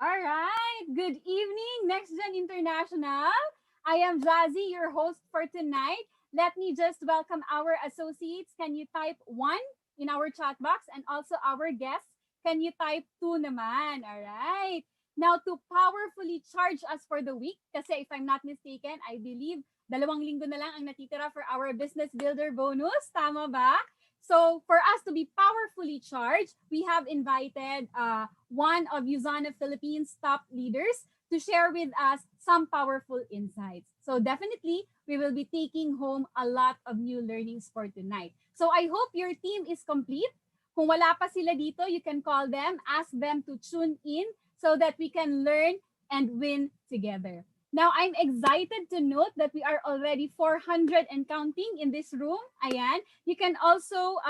All right. Good evening, Next Gen International. I am Jazzy, your host for tonight. Let me just welcome our associates. Can you type one in our chat box? And also our guests, can you type two naman? All right. Now, to powerfully charge us for the week, kasi if I'm not mistaken, I believe 2 linggo na lang ang natitira for our Business Builder bonus. Tama ba? So, for us to be powerfully charged, we have invited one of Usana Philippines' top leaders to share with us some powerful insights. So definitely, we will be taking home a lot of new learnings for tonight. So I hope your team is complete. Kung wala pa sila dito, you can call them, ask them to tune in so that we can learn and win together. Now, I'm excited to note that we are already 400 and counting in this room. Ayan. You can also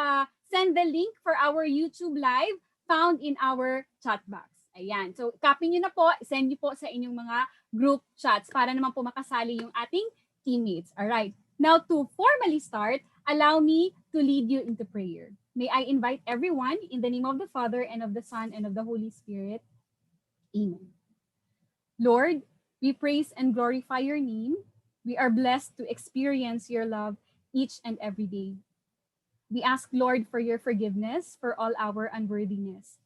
send the link for our YouTube live found in our chat box. Ayan. So, copy nyo na po, send nyo po sa inyong mga group chats para naman po makasali yung ating teammates. Alright. Now, to formally start, allow me to lead you into prayer. May I invite everyone in the name of the Father and of the Son and of the Holy Spirit. Amen. Lord, we praise and glorify your name. We are blessed to experience your love each and every day. We ask, Lord, for your forgiveness for all our unworthiness.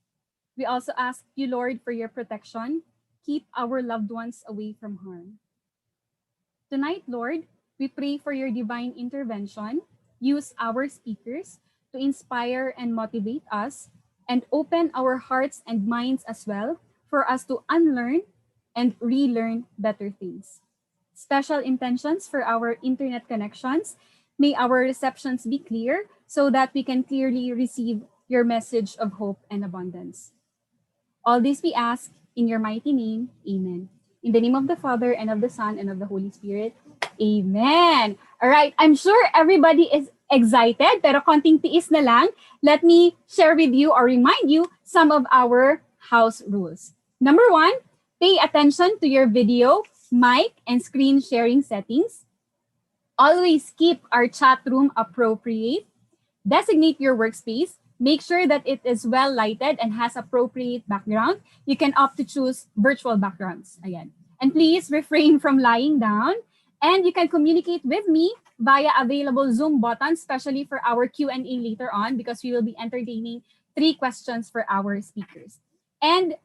We also ask you, Lord, for your protection. Keep our loved ones away from harm. Tonight, Lord, we pray for your divine intervention. Use our speakers to inspire and motivate us and open our hearts and minds as well for us to unlearn and relearn better things. Special intentions for our internet connections. May our receptions be clear so that we can clearly receive your message of hope and abundance. All this we ask in your mighty name. Amen. In the name of the Father and of the Son and of the Holy Spirit. Amen. All right. I'm sure everybody is excited, pero konting tiis na lang. Let me share with you or remind you some of our house rules. Number one, pay attention to your video, mic, and screen sharing settings. Always keep our chat room appropriate. Designate your workspace. Make sure that it is well lighted and has appropriate background. You can opt to choose virtual backgrounds. Ayan. And please refrain from lying down. And you can communicate with me via available Zoom buttons, especially for our Q&A later on, because we will be entertaining 3 questions for our speakers. And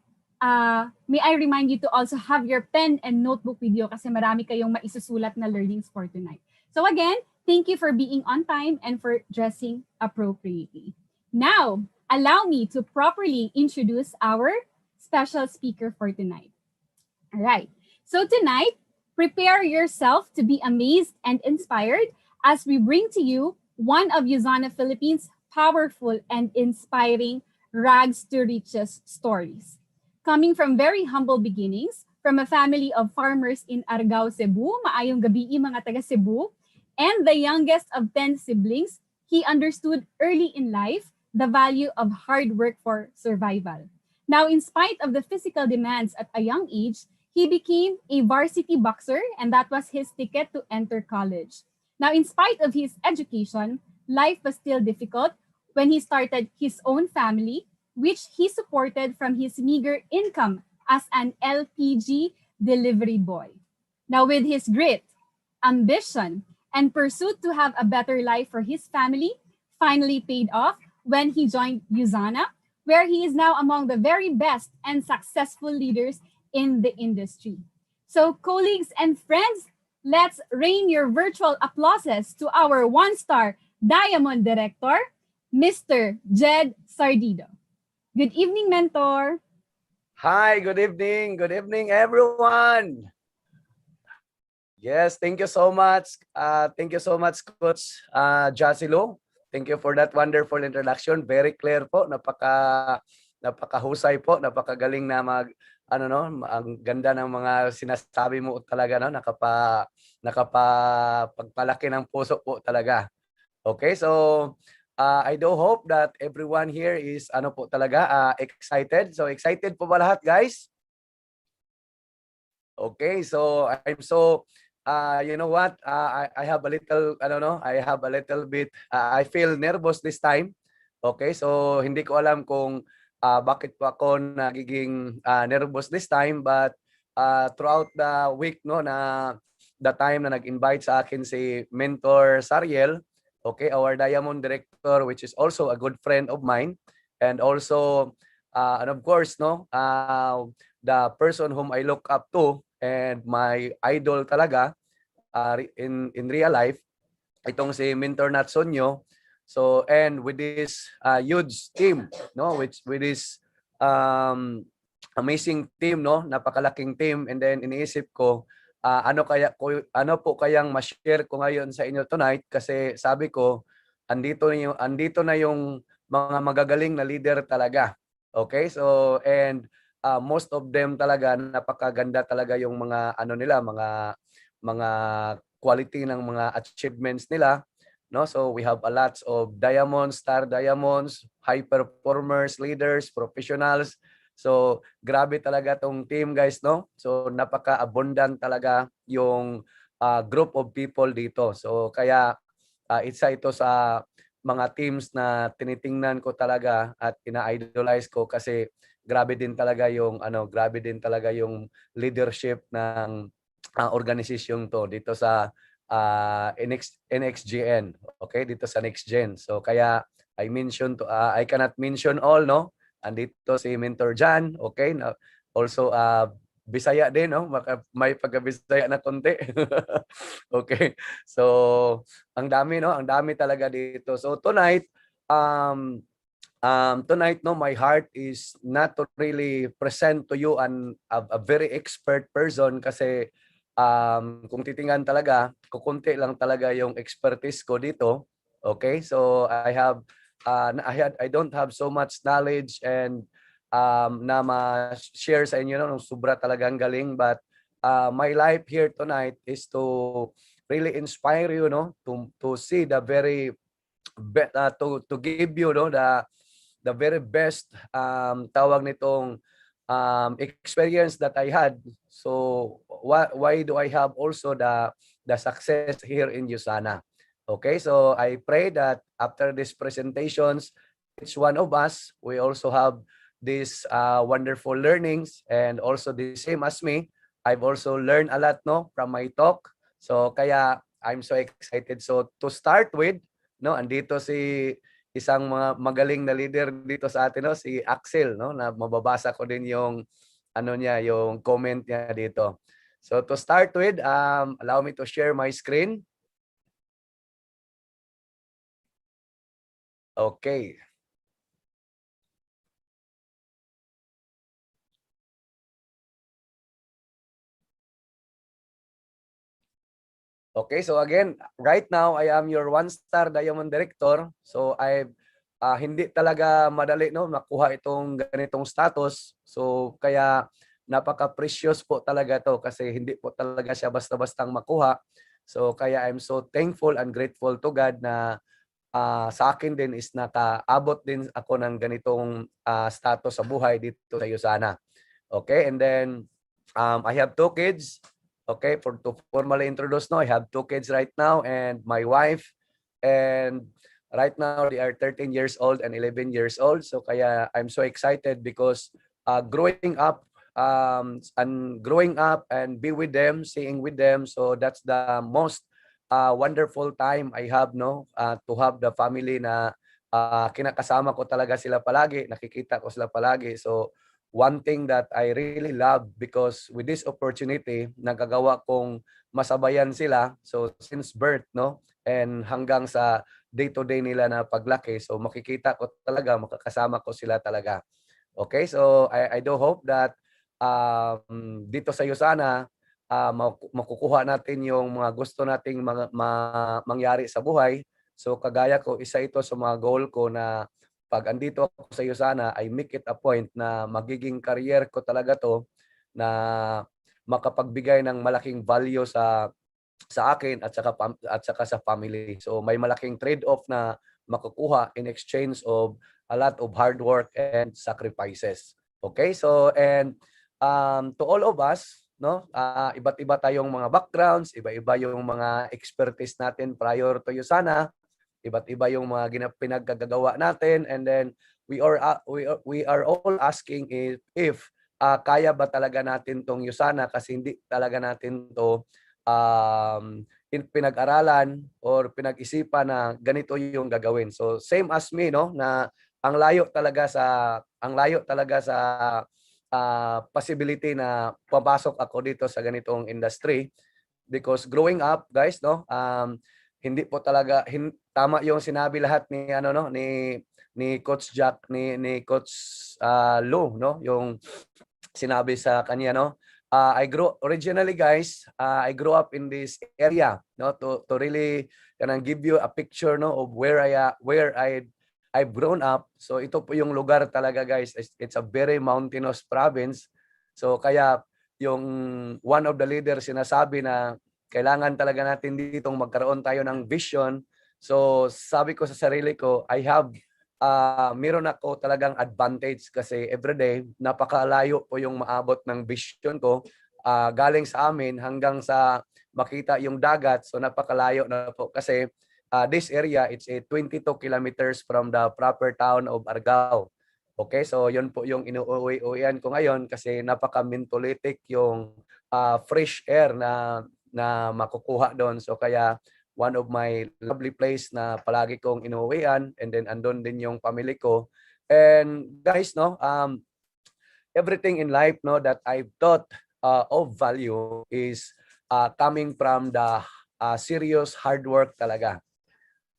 may I remind you to also have your pen and notebook with you kasi marami kayong maisusulat na learnings for tonight. So again, thank you for being on time and for dressing appropriately. Now, allow me to properly introduce our special speaker for tonight. All right. So tonight, prepare yourself to be amazed and inspired as we bring to you one of Usana Philippines' powerful and inspiring rags to riches stories. Coming from very humble beginnings, from a family of farmers in Argao, Cebu, maayong gabi mga taga Cebu, and the youngest of 10 siblings, he understood early in life the value of hard work for survival. Now, in spite of the physical demands at a young age, he became a varsity boxer, and that was his ticket to enter college. Now, in spite of his education, life was still difficult when he started his own family, which he supported from his meager income as an LPG delivery boy. Now, with his grit, ambition, and pursuit to have a better life for his family finally paid off when he joined Usana, where he is now among the very best and successful leaders in the industry. So, colleagues and friends, let's rain your virtual applauses to our one-star Diamond Director, Mr. Jed Sardido. Good evening, Mentor. Hi, good evening. Good evening, everyone. Yes, thank you so much. Thank you so much, Coach Jacilo. Thank you for that wonderful introduction. Very clear po. Napakahusay po. Napakagaling na ang ganda ng mga sinasabi mo talaga, no? Nakapagpalaki ng puso po talaga. Okay, so I do hope that everyone here is excited. So excited po ba lahat, guys? Okay, so I'm so you know what? I have a little I feel nervous this time. Okay, so hindi ko alam kung bakit po ako nagiging nervous this time, but throughout the week, no, na the time na nag-invite sa akin si Mentor Sariel, okay, our Diamond Director, which is also a good friend of mine, and also and of course, no, the person whom I look up to and my idol talaga in real life, itong si Mentor Natsonyo. So, and with this huge team, no, which with this amazing team, no, napakalaking team, and then iniisip ko ano po kayang ma-share ko ngayon sa inyo tonight, kasi sabi ko andito na yung mga magagaling na leader talaga. Okay? So, and most of them talaga napakaganda talaga yung mga ano nila, mga quality ng mga achievements nila, no? So we have a lots of diamonds, star diamonds, high performers, leaders, professionals. So grabe talaga tong team, guys, no? So napaka-abundant talaga yung group of people dito. So kaya isa ito sa mga teams na tinitingnan ko talaga at ina-idolize ko, kasi grabe din talaga yung leadership ng organisasyon to dito sa NXGN, okay, dito sa Next Gen. So kaya I cannot mention all, no. Andito si Mentor Jan, okay, also Bisaya din, no, may pagka-Bisaya na konti. Okay, so ang dami, no, ang dami talaga dito. So tonight, no, my heart is not to really present to you a very expert person, kasi kung titingnan talaga, kukunti lang talaga yung expertise ko dito. Okay? So I don't have so much knowledge and na ma-share sa inyo, no, sobra talagang galing, but my life here tonight is to really inspire you, no, to see the very to give you, no, the very best tawag nitong experience that I had. So why do I have also the success here in USANA? Okay, so I pray that after these presentations, each one of us, we also have these wonderful learnings, and also the same as me, I've also learned a lot, no, from my talk. So kaya I'm so excited. So to start with, no, andito si isang mga magaling na leader dito sa atin, no, si Axel, no, na mababasa ko din yung ano niya, yung comment niya dito. So to start with, allow me to share my screen. Okay. Okay, so again, right now I am your one-star Diamond Director. So hindi talaga madali, no, makuha itong ganitong status. So kaya napaka-precious po talaga to, kasi hindi po talaga siya basta-bastang makuha. So kaya I'm so thankful and grateful to God na sa akin din is nakaabot din ako ng ganitong status sa buhay dito sa USANA. Okay, and then I have 2 kids. Okay, to formally introduce, no, I have 2 kids right now and my wife, and right now they are 13 years old and 11 years old. So kaya I'm so excited because growing up and be with them, seeing with them, so that's the most wonderful time I have, no, to have the family na kinakasama ko talaga sila palagi, nakikita ko sila palagi. So one thing that I really love, because with this opportunity, nagagawa kong masabayan sila. So since birth, no, and hanggang sa day-to-day nila na paglaki, so makikita ko talaga, makakasama ko sila talaga. Okay, so I do hope that dito sa USANA, makukuha natin yung mga gusto nating mangyari sa buhay. So kagaya ko, isa ito sa mga goal ko na pag andito ako sa USANA, I make it a point na magiging career ko talaga to, na makapagbigay ng malaking value sa akin at saka sa family. So may malaking trade-off na makukuha in exchange of a lot of hard work and sacrifices. Okay? So and to all of us, no, iba't iba tayong mga backgrounds, iba-iba yung mga expertise natin prior to USANA. Iba't iba yung mga pinagkagagawa natin, and then we are all asking if kaya ba talaga natin tong Usana kasi hindi talaga natin to pinag-aralan or pinag-isipan na ganito yung gagawin. So same as me, no, na ang layo talaga sa possibility na papasok ako dito sa ganitong industry because growing up, guys, no, hindi po talaga tama yung sinabi lahat ni ano no ni Coach Jack ni Coach Lou, no, yung sinabi sa kanya, no. Originally, guys, I grew up in this area, no, to really give you a picture, no, of where I've grown up. So ito po yung lugar talaga, guys. It's a very mountainous province. So kaya yung one of the leaders sinasabi na kailangan talaga natin ditong magkaroon tayo ng vision. So sabi ko sa sarili ko, meron ako talagang advantage kasi everyday napakalayo po yung maabot ng vision ko galing sa amin hanggang sa makita yung dagat. So napakalayo na po kasi this area, it's 22 kilometers from the proper town of Argao. Okay, so yun po yung inuuwi-uwian ko ngayon kasi napaka-mentholitic yung fresh air na makukuha doon. So kaya one of my lovely place na palagi kong inuwian, and then andun din yung family ko. And guys, no, everything in life, no, that I've thought of value is coming from the serious hard work talaga.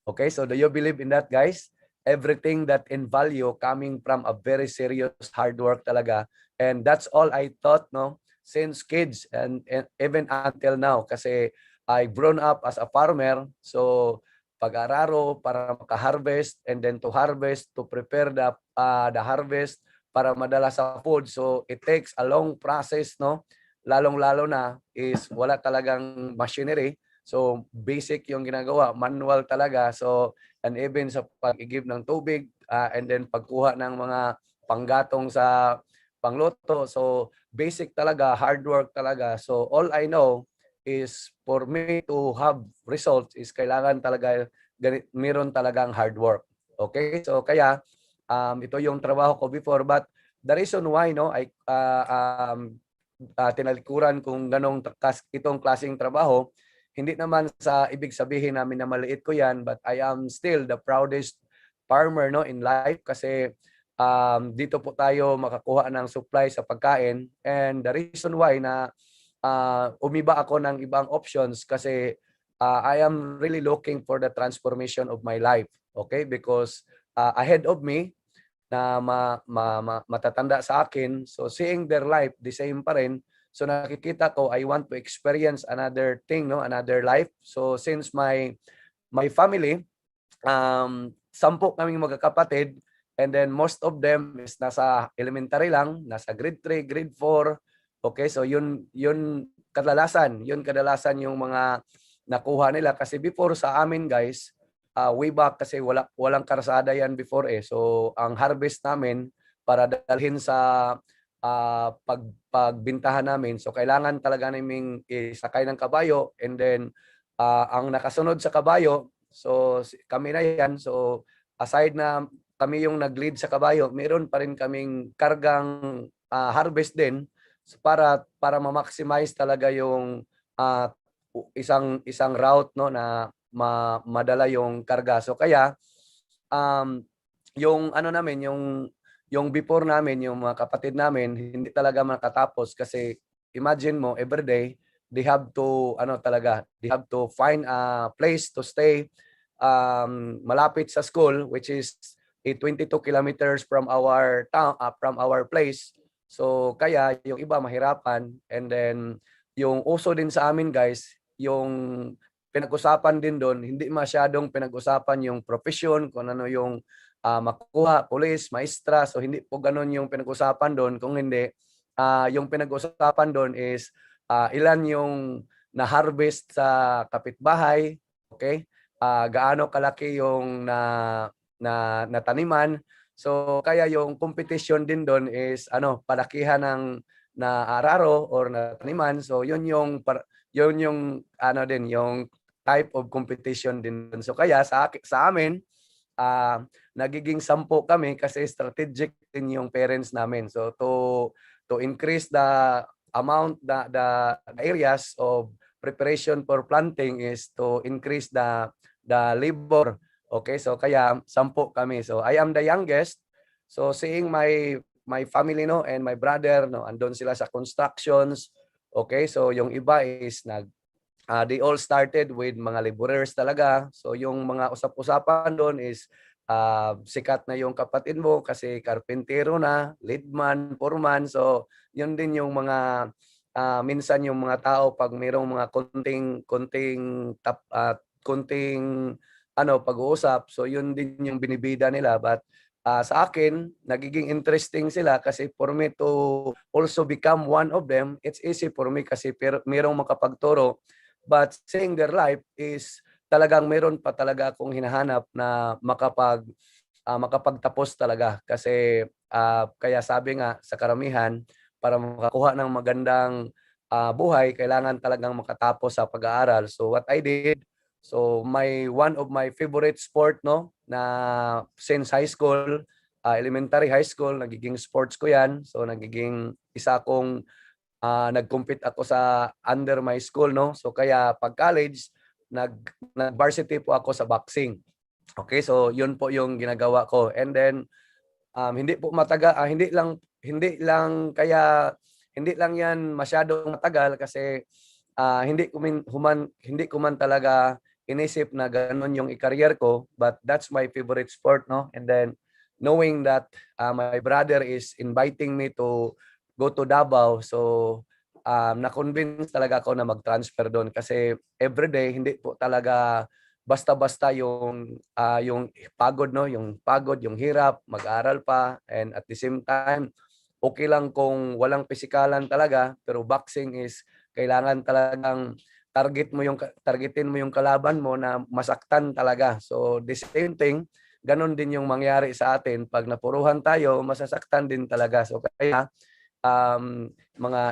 Okay, so do you believe in that, guys? Everything that in value coming from a very serious hard work talaga. And that's all I thought, no, since kids and even until now kasi I've grown up as a farmer. So pag-araro para maka-harvest, and then to harvest, to prepare the harvest para madala sa food. So it takes a long process, no? Lalong-lalo na is wala talagang machinery. So basic yung ginagawa, manual talaga. So and even sa pag-igib ng tubig and then pagkuha ng mga panggatong sa pangluto. So basic talaga, hard work talaga. So all I know is for me to have results is kailangan talaga meron talagang hard work. Okay? So kaya ito yung trabaho ko before, but the reason why, no, I tinalikuran kung itong klaseng trabaho, hindi naman sa ibig sabihin namin na maliit ko yan, but I am still the proudest farmer, no, in life kasi dito po tayo makakuha ng supply sa pagkain. And the reason why na umiba ako ng ibang options kasi I am really looking for the transformation of my life. Okay? Because ahead of me, na matatanda sa akin, so seeing their life the same pa rin, so nakikita ko I want to experience another thing, no, another life. So since my family, 10 kaming magkakapatid, and then most of them is nasa elementary lang, nasa grade 3, grade 4. Okay, so yun kadalasan yung mga nakuha nila kasi before sa amin, guys, way back kasi walang karsada yan before eh. So ang harvest namin para dalhin sa pagbintahan namin, so kailangan talaga naming isakay ng kabayo, and then ang nakasunod sa kabayo, so kami na yan. So aside na kami yung nag-lead sa kabayo, meron pa rin kaming kargang harvest din para ma-maximize talaga yung isang route, no, na madala yung karga. So kaya yung ano namin, yung before namin, yung mga kapatid namin, hindi talaga makatapos kasi imagine mo everyday they have to find a place to stay malapit sa school, which is 22 kilometers from our town, from our place. So kaya yung iba mahirapan, and then yung uso din sa amin, guys, yung pinag-usapan din doon, hindi masyadong pinag-usapan yung profession, kung ano yung makuha, police, maestra. So hindi po ganun yung pinag-usapan doon. Kung hindi, yung pinag-usapan doon is ilan yung na-harvest sa kapitbahay, okay? Gaano kalaki yung nataniman. So kaya yung competition din doon is palakihan ng araro or nataniman. So yun yung yung type of competition din. So kaya sa amin nagiging 10 kami kasi strategic din yung parents namin. So to increase the amount, the areas of preparation for planting is to increase the labor. Okay, so kaya 10 kami. So I am the youngest. So seeing my family no and my brother no andun sila sa constructions. Okay, so yung iba is they all started with mga laborers talaga. So yung mga usap-usapan doon is sikat na yung kapatid mo kasi karpentero na, leadman, foreman. So yun din yung mga minsan yung mga tao pag mayroong mga konting pag-uusap. So yun din yung binibida nila, but sa akin nagiging interesting sila kasi for me to also become one of them, it's easy for me kasi mayroong makapagturo. But seeing their life is talagang meron pa talaga akong hinahanap na makapagtapos talaga kasi kaya sabi nga sa karamihan para makakuha ng magandang buhay kailangan talagang makatapos sa pag-aaral. So what I did, so one of my favorite sport no na since high school, elementary, high school, nagiging sports ko 'yan. So nagiging isa akong nag-compete ako sa under my school no. So kaya pag college nag-varsity po ako sa boxing. Okay, so yun po yung ginagawa ko. And then hindi po matagal, hindi lang yan masyadong matagal kasi hindi ko man talaga inisip na ganun yung i-career ko, but that's my favorite sport no. And then knowing that my brother is inviting me to go to Davao, so na-convince talaga ako na mag-transfer doon kasi everyday hindi po talaga basta-basta yung pagod no, yung hirap, mag-aral pa, and at the same time okay lang kung walang pisikalan talaga, pero boxing is kailangan talagang targetin mo yung kalaban mo na masaktan talaga. So the same thing, ganun din yung mangyari sa atin pag napuruhan tayo, masasaktan din talaga. So kaya mga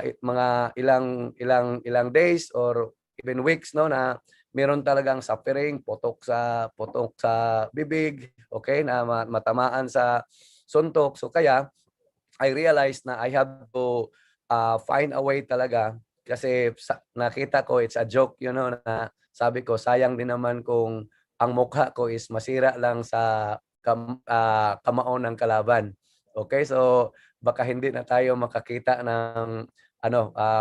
ilang days or even weeks no na meron talagang suffering, potok sa bibig, okay, na matamaan sa suntok. So kaya I realized na I have to find a way talaga kasi nakita ko it's a joke, na sabi ko sayang din naman kung ang mukha ko is masira lang sa kamao ng kalaban. Okay, so baka hindi na tayo makakita ng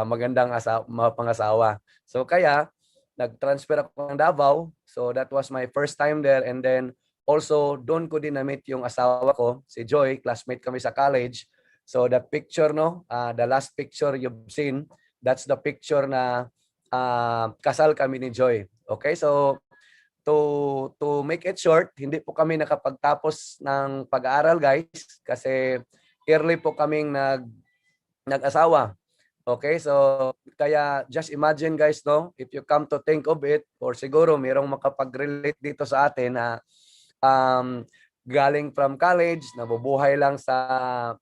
magandang pangasawa. So kaya nag-transfer ako ng Davao. So that was my first time there, and then also doon ko din na-meet yung asawa ko, si Joy, classmate kami sa college. So that picture no, the last picture you've seen, that's the picture na kasal kami ni Joy. Okay, so to make it short, hindi po kami nakapagtapos ng pag-aaral guys kasi early po kaming nag-asawa. Okay, so kaya just imagine guys no, if you come to think of it, or siguro mayroong makapag-relate dito sa atin na galing from college, nabubuhay lang sa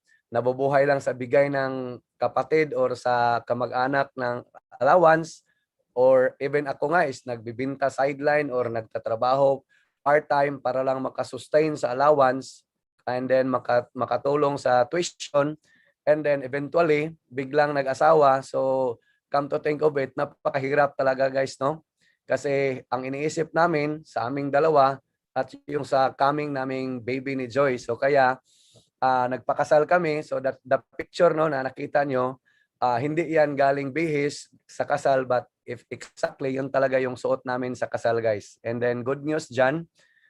bigay ng kapatid or sa kamag-anak ng allowance, or even ako nga is nagbibinta sideline or nagtatrabaho part-time para lang makasustain sa allowance and then makatulong sa tuition, and then eventually biglang nag-asawa. So come to think of it, napakahirap talaga guys no, kasi ang iniisip namin sa aming dalawa at yung sa coming naming baby ni Joy. So kaya nagpakasal kami. So that the picture no na nakita nyo, hindi yan galing bihis sa kasal, but if exactly yun talaga yung suot namin sa kasal guys. And then good news dyan,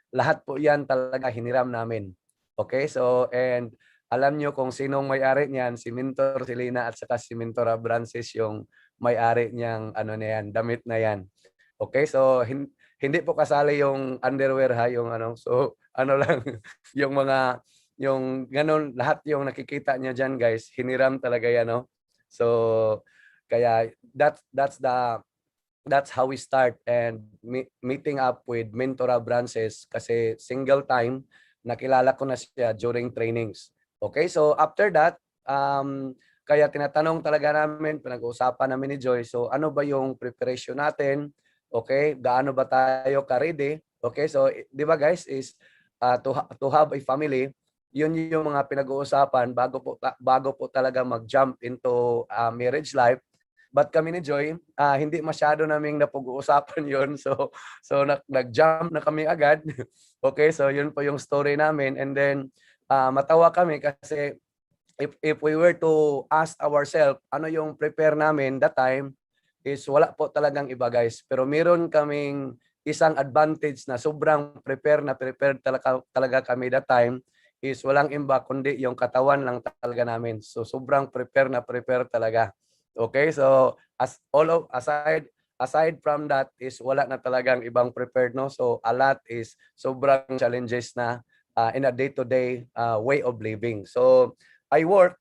lahat po yan talaga hiniram namin. Okay, so and alam nyo kung sinong may-ari niyan, si Mintor Silina at saka si Mintor Abrances yung may-ari niyang na yan, damit na yan. Okay, so hindi po kasali yung underwear ha, yung so lang yung ganun, lahat yung nakikita niya diyan guys, hiniram talaga yan no. So kaya that's how we start and meeting up with Mentor Abrances kasi single time nakilala ko na siya during trainings. Okay, so after that, kaya tinatanong talaga namin, pinag-uusapan namin ni Joy, so ano ba yung preparation natin? Okay, gaano ba tayo ka-ready? Okay, so di ba guys, is to have a family, yun yung mga pinag-uusapan bago po talaga mag-jump into marriage life. But kami ni Joy, hindi masyado naming napag-uusapan yun. So nag-jump na kami agad. Okay, so yun po yung story namin. And then matawa kami kasi if we were to ask ourselves ano yung prepare namin that time, is wala po talagang iba guys. Pero meron kaming isang advantage na sobrang prepared talaga kami that time, is walang iba kundi yung katawan lang talaga namin. So sobrang prepare talaga. Okay, so aside from that is wala na talagang ibang prepared, no. So a lot is sobrang challenges na in a day-to-day way of living. So I work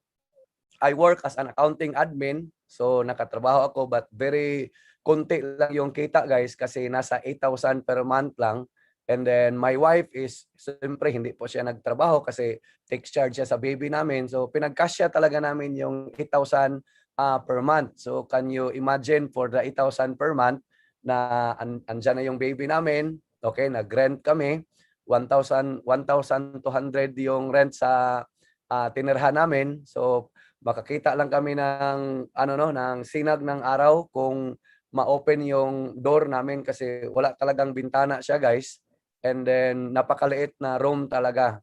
as an accounting admin. So nakatrabaho ako but very konti lang yung kita guys kasi nasa 8,000 per month lang. And then my wife is siyempre hindi po siya nagtrabaho kasi takes charge siya sa baby namin. So pinagkasya talaga namin yung 8,000 per month. So can you imagine for the 8,000 per month na andyan na yung baby namin. Okay, nag-rent kami. 1,200 yung rent sa tinirhan namin. So makakita lang kami ng ng sinag ng araw kung ma-open yung door namin kasi wala talagang bintana siya guys. And then napakaliit na room talaga.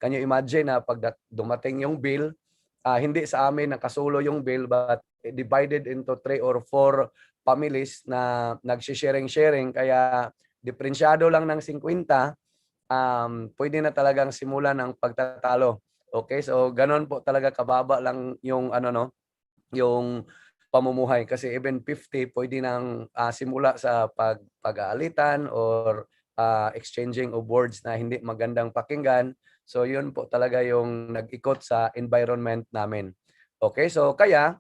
Can you imagine na pag dumating yung bill, hindi sa amin nakasulo yung bill but divided into 3 or 4 families na nagsi-sharing kaya diferensyado lang ng 50, pwede na talagang simulan ng pagtatalo. Okay, so ganon po talaga kababa lang yung yung pamumuhay kasi even 50 pwede nang simula sa pag-aalitan or exchanging of words na hindi magandang pakinggan. So yun po talaga yung nag-ikot sa environment namin. Okay, so kaya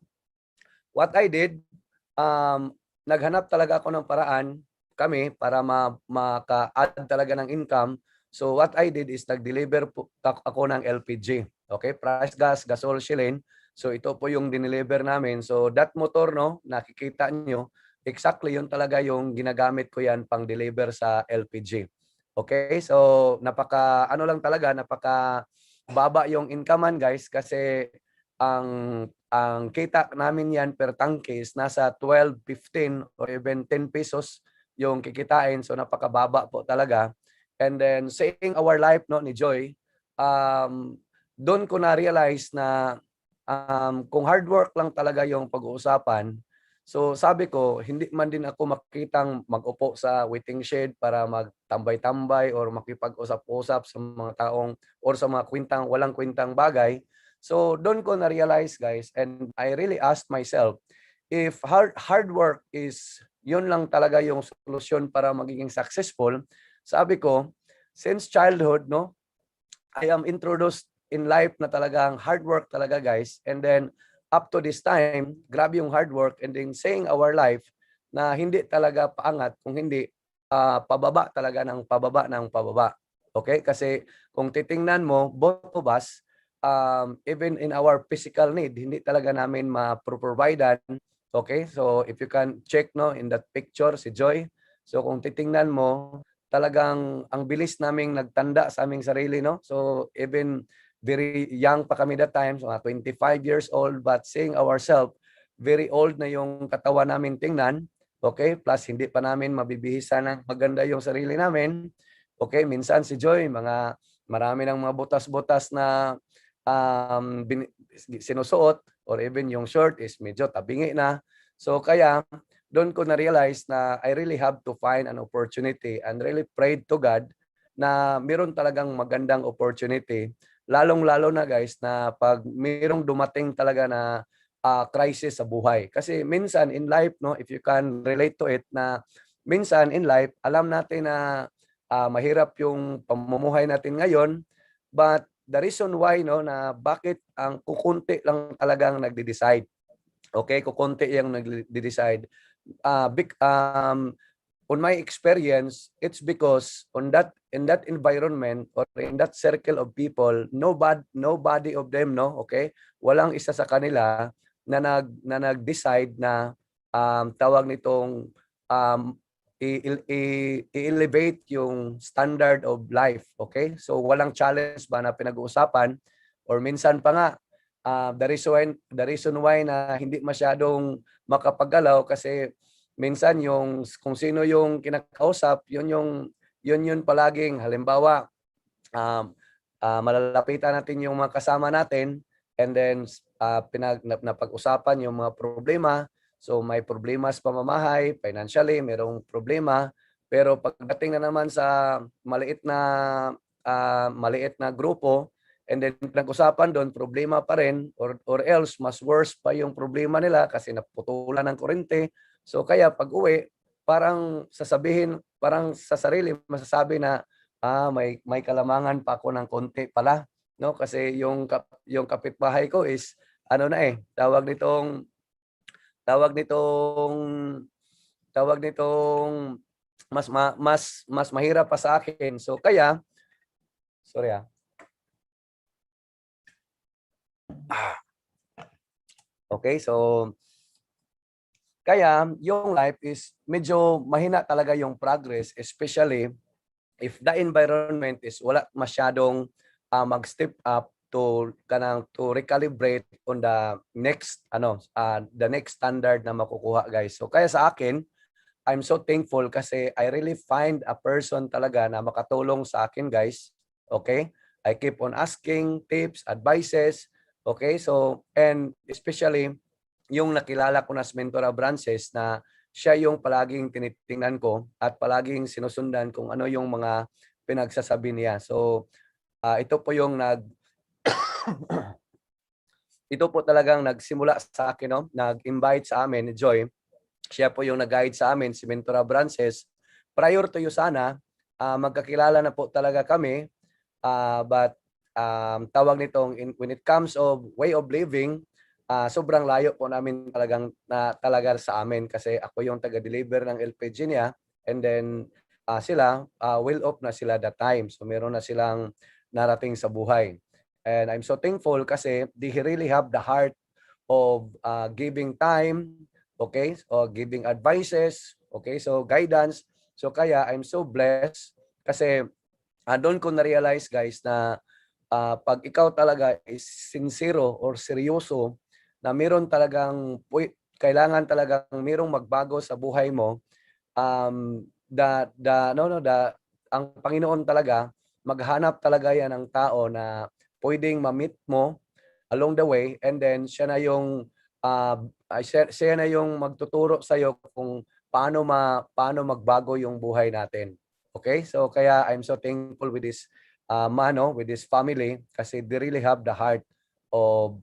what I did, naghanap talaga ako ng paraan kami para maka-add talaga ng income. So what I did is nag-deliver po ako ng LPG. Okay, price gas, gasol, shilling. So ito po yung dineliver namin. So that motor nakikita nyo, exactly yun talaga yung ginagamit ko yan pang deliver sa LPG. Okay, so napaka baba yung income guys kasi ang kita namin yan per tanke is nasa 12, 15 or even 10 pesos yung kikitain. So napakababa po talaga. And then saying our life ni Joy, doon ko na-realize na kung hard work lang talaga yung pag-uusapan, so sabi ko, hindi man din ako makitang mag-upo sa waiting shed para magtambay-tambay or makipag-usap-usap sa mga taong or sa mga walang kwentang bagay. So doon ko na-realize guys, and I really asked myself, if hard work is yun lang talaga yung solusyon para magiging successful, sabi ko, since childhood, I am introduced in life na talagang hard work talaga guys. And then up to this time, grabe yung hard work and then saying our life na hindi talaga paangat kung hindi pababa talaga ng pababa. Okay? Kasi kung titingnan mo, both of us, even in our physical need, hindi talaga namin ma-providean. Okay? So if you can check in that picture, si Joy. So kung titingnan mo, talagang ang bilis naming nagtanda sa aming sarili, So even very young pa kami that time, so 25 years old, but seeing ourselves, very old na yung katawan namin tingnan. Okay? Plus hindi pa namin mabibihisa ng maganda yung sarili namin. Okay? Minsan si Joy, marami ng mga butas-butas na sinusuot or even yung shirt is medyo tabingi na. So kaya doon ko na-realize na I really have to find an opportunity and really prayed to God na meron talagang magandang opportunity. Lalong-lalo na guys na pag mayroong dumating talaga na crisis sa buhay. Kasi minsan in life, if you can relate to it, na minsan in life, alam natin na mahirap yung pamumuhay natin ngayon, but the reason why na bakit ang kukunti lang talagang nagde-decide. Okay, kukunti yung nagde-decide. On my experience, it's because in that environment or in that circle of people, nobody of them, okay, walang isa sa kanila na nag-decide na tawag nitong i-elevate yung standard of life. Okay? So walang challenge ba na pinag-uusapan, or minsan pa nga the reason why na hindi masyadong makapagalaw kasi minsan yung kung sino yung kinakausap, yun palaging halimbawa malalapitan natin yung mga kasama natin, and then napag-usapan yung mga problema. So may problema sa pamamahay, financially, merong problema. Pero pagdating na naman sa maliit na grupo, and then pinag-usapan doon, problema pa rin, or else mas worse pa yung problema nila kasi naputulan ng kuryente. So kaya pag-uwi, parang parang sa sarili masasabi na may kalamangan pa ako ng konti pala, no? Kasi yung kapitbahay ko is ano na tawag nitong mas mahirap pa sa akin. So kaya sorry. Okay, so kaya yung life is medyo mahina talaga yung progress, especially if the environment is wala masyadong mag-step up to recalibrate on the next standard na makukuha, guys. So kaya sa akin, I'm so thankful kasi I really find a person talaga na makatulong sa akin, guys. Okay? I keep on asking tips, advices. Okay? So, and especially yung nakilala ko na si Mentora Brances na siya yung palaging tinitingnan ko at palaging sinusundan kung ano yung mga pinagsasabi niya. So, ito po yung ito po talagang nagsimula sa akin, no? Nag-invite sa amin ni Joy. Siya po yung nag-guide sa amin, si Mentora Brances. Prior to Usana, magkakilala na po talaga kami. But tawag nitong when it comes of way of living, sobrang layo po namin talaga sa amin kasi ako yung taga-deliver ng LPG niya, and then sila well off na sila that time. So meron na silang narating sa buhay. And I'm so thankful kasi they really have the heart of giving time, okay? O giving advices, okay? So guidance. So kaya I'm so blessed kasi doon ko na-realize, guys, na pag ikaw talaga is sincero or seryoso na meron talagang kailangan talagang merong magbago sa buhay mo, ang Panginoon talaga maghanap talaga yan ng tao na pwedeng ma-meet mo along the way, and then siya na yung magtuturo sa iyo kung paano magbago yung buhay natin. Okay? So kaya I'm so thankful with this with this family kasi they really have the heart of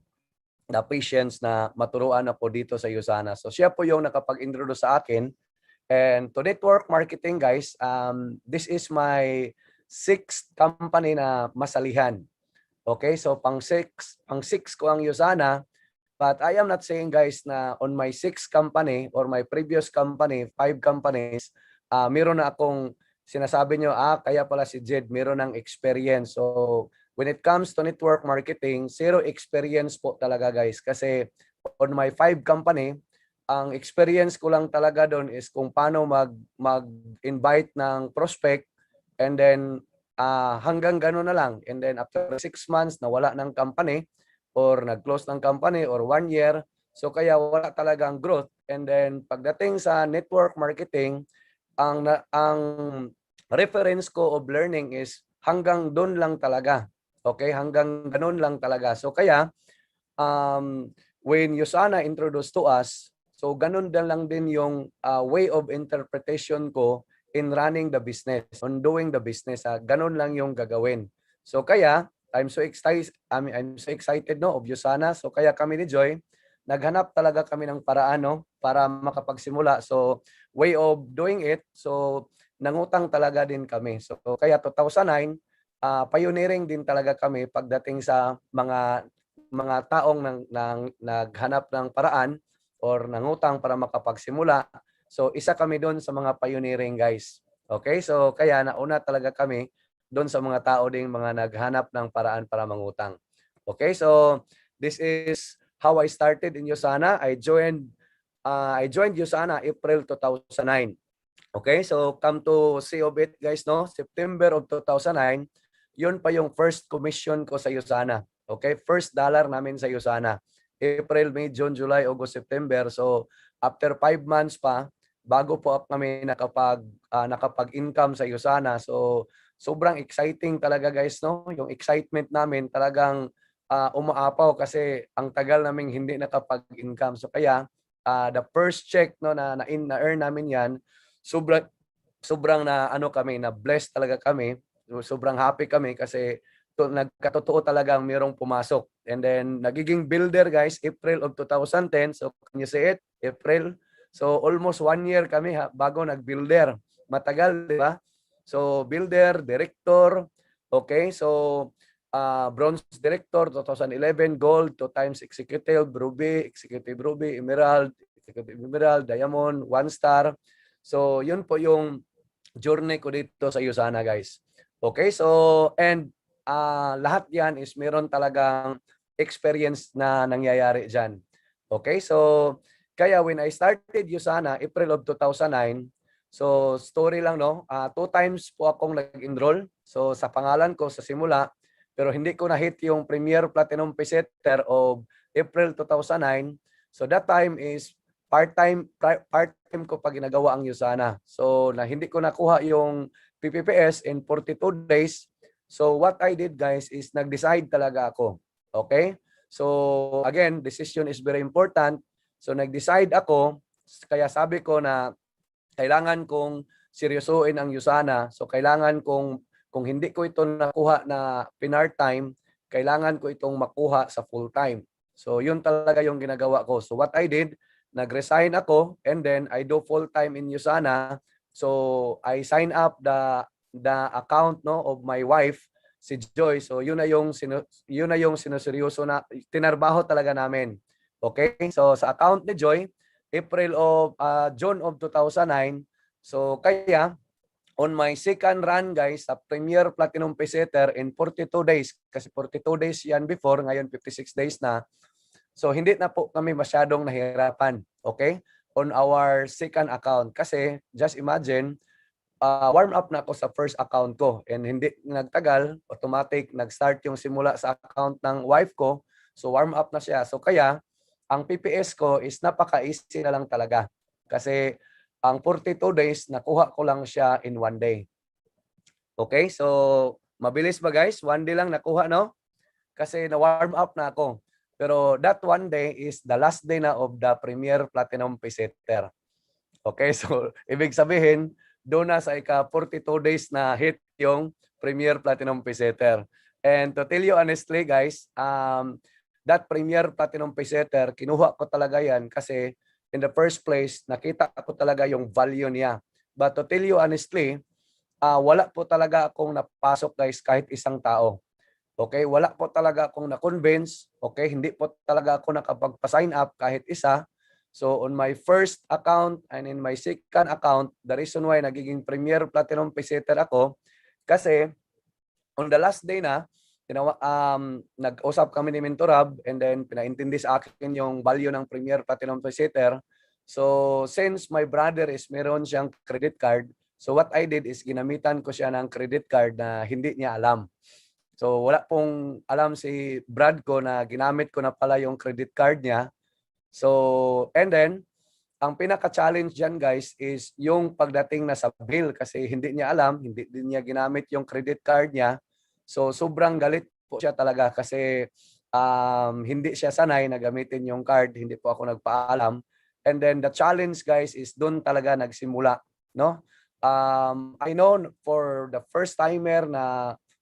the patience na maturuan ako dito sa Usana. So siya po yung nakapag-introduce sa akin. And to network marketing, guys, this is my 6th company na masalihan. Okay, so pang 6 ko ang Usana, but I am not saying, guys, na on my 6th company or my previous company, 5 companies, meron na akong sinasabi nyo, kaya pala si Jed, meron ng experience. So when it comes to network marketing, zero experience po talaga, guys, kasi on my 5 company, ang experience ko lang talaga doon is kung paano mag-invite ng prospect, and then hanggang gano'n na lang. And then after 6 months, nawala ng company or nag-close ng company or 1 year. So kaya wala talagang growth. And then pagdating sa network marketing, ang reference ko of learning is hanggang doon lang talaga. Okay? Hanggang gano'n lang talaga. So kaya when Usana introduced to us, so ganun lang din yung way of interpretation ko in running the business, on doing the business. Ganun lang yung gagawin. So kaya I'm so excited of Usana. So kaya kami ni Joy, naghanap talaga kami ng paraan para makapagsimula. So way of doing it, so nangutang talaga din kami. So kaya 2009, pioneering din talaga kami pagdating sa mga taong naghanap ng paraan or nangutang para makapagsimula. So isa kami doon sa mga pioneering, guys. Okay? So kaya nauna talaga kami doon sa mga tao ding mga naghanap ng paraan para mangutang. Okay? So this is how I started in Usana. I joined Usana April 2009. Okay, so come to see of it guys, no? September of 2009, yun pa yung first commission ko sa USANA. Okay, first dollar namin sa USANA. April, May, June, July, August, September. So after 5 months pa, bago po kami nakapag-income sa USANA. So sobrang exciting talaga guys, no? Yung excitement namin talagang umaapaw kasi ang tagal naming hindi nakapag-income. So kaya the first check no na-earn namin yan, sobrang sobrang na ano kami, na blessed talaga kami. Sobrang happy kami kasi nagkatotoo talagang mayroong pumasok. And then nagiging builder guys, April of 2010. So can you see it? April. So almost 1 year kami bago nag-builder. Matagal, di ba? So builder, director, okay? So bronze director 2011, gold, 2 times executive, ruby, executive ruby, emerald, executive emerald, diamond, 1 star. So, yun po yung journey ko dito sa USANA, guys. Okay, so, and lahat yan is meron talagang experience na nangyayari dyan. Okay, so, kaya when I started USANA, April of 2009, so, story lang, no? 2 times po akong nag-enroll. So, sa pangalan ko sa simula, pero hindi ko na-hit yung Premier Platinum Pesetter of April 2009. So, that time is part-time ko pa ginagawa ang USANA. So na hindi ko nakuha yung PPPS in 42 days. So what I did guys is nag-decide talaga ako. Okay? So again, decision is very important. So nag-decide ako, kaya sabi ko na kailangan kong seryosoin ang USANA. So kailangan kung hindi ko ito nakuha na part-time, kailangan ko itong makuha sa full-time. So yun talaga yung ginagawa ko. So what I did, nag-resign ako and then I do full-time in USANA. So I sign up the account no of my wife, si Joy. So yun na yung sinuseryoso na tinarbaho talaga namin. Okay? So sa account ni Joy, June of 2009. So kaya on my second run guys sa Premier Platinum Pesetter in 42 days, kasi 42 days yan before, ngayon 56 days na. So hindi na po kami masyadong nahirapan, okay? On our second account. Kasi just imagine, warm up na ako sa first account ko and hindi nagtagal, automatic nag-start yung simula sa account ng wife ko. So warm up na siya. So kaya ang PPS ko is napaka-easy na lang talaga. Kasi ang 42 days, nakuha ko lang siya in 1 day. Okay? So mabilis ba guys? 1 day lang nakuha, no? Kasi na-warm up na ako. Pero that 1 day is the last day na of the Premier Platinum Pesetter. Okay, so ibig sabihin, doon na sa ika-42 days na hit yung Premier Platinum Pesetter. And to tell you honestly guys, that Premier Platinum Pesetter, kinuha ko talaga yan kasi in the first place, nakita ko talaga yung value niya. But to tell you honestly, wala po talaga akong napasok guys kahit isang tao. Okay, wala po talaga akong na-convince. Okay, hindi po talaga ako nakapagpa-sign up kahit isa. So on my first account and in my second account, the reason why nagiging Premier Platinum Pesetter ako, kasi on the last day na, nag-usap kami ni Mentorab and then pinaintindi sa akin yung value ng Premier Platinum Pesetter. So since my brother is meron siyang credit card, so what I did is ginamitan ko siya ng credit card na hindi niya alam. So wala pong alam si Brad ko na ginamit ko na pala yung credit card niya. So and then ang pinaka-challenge diyan guys is yung pagdating na sa bill kasi hindi niya alam, hindi din niya ginamit yung credit card niya. So sobrang galit po siya talaga kasi hindi siya sanay na gamitin yung card, hindi po ako nagpaalam. And then the challenge guys is doon talaga nagsimula, no? I know for the first timer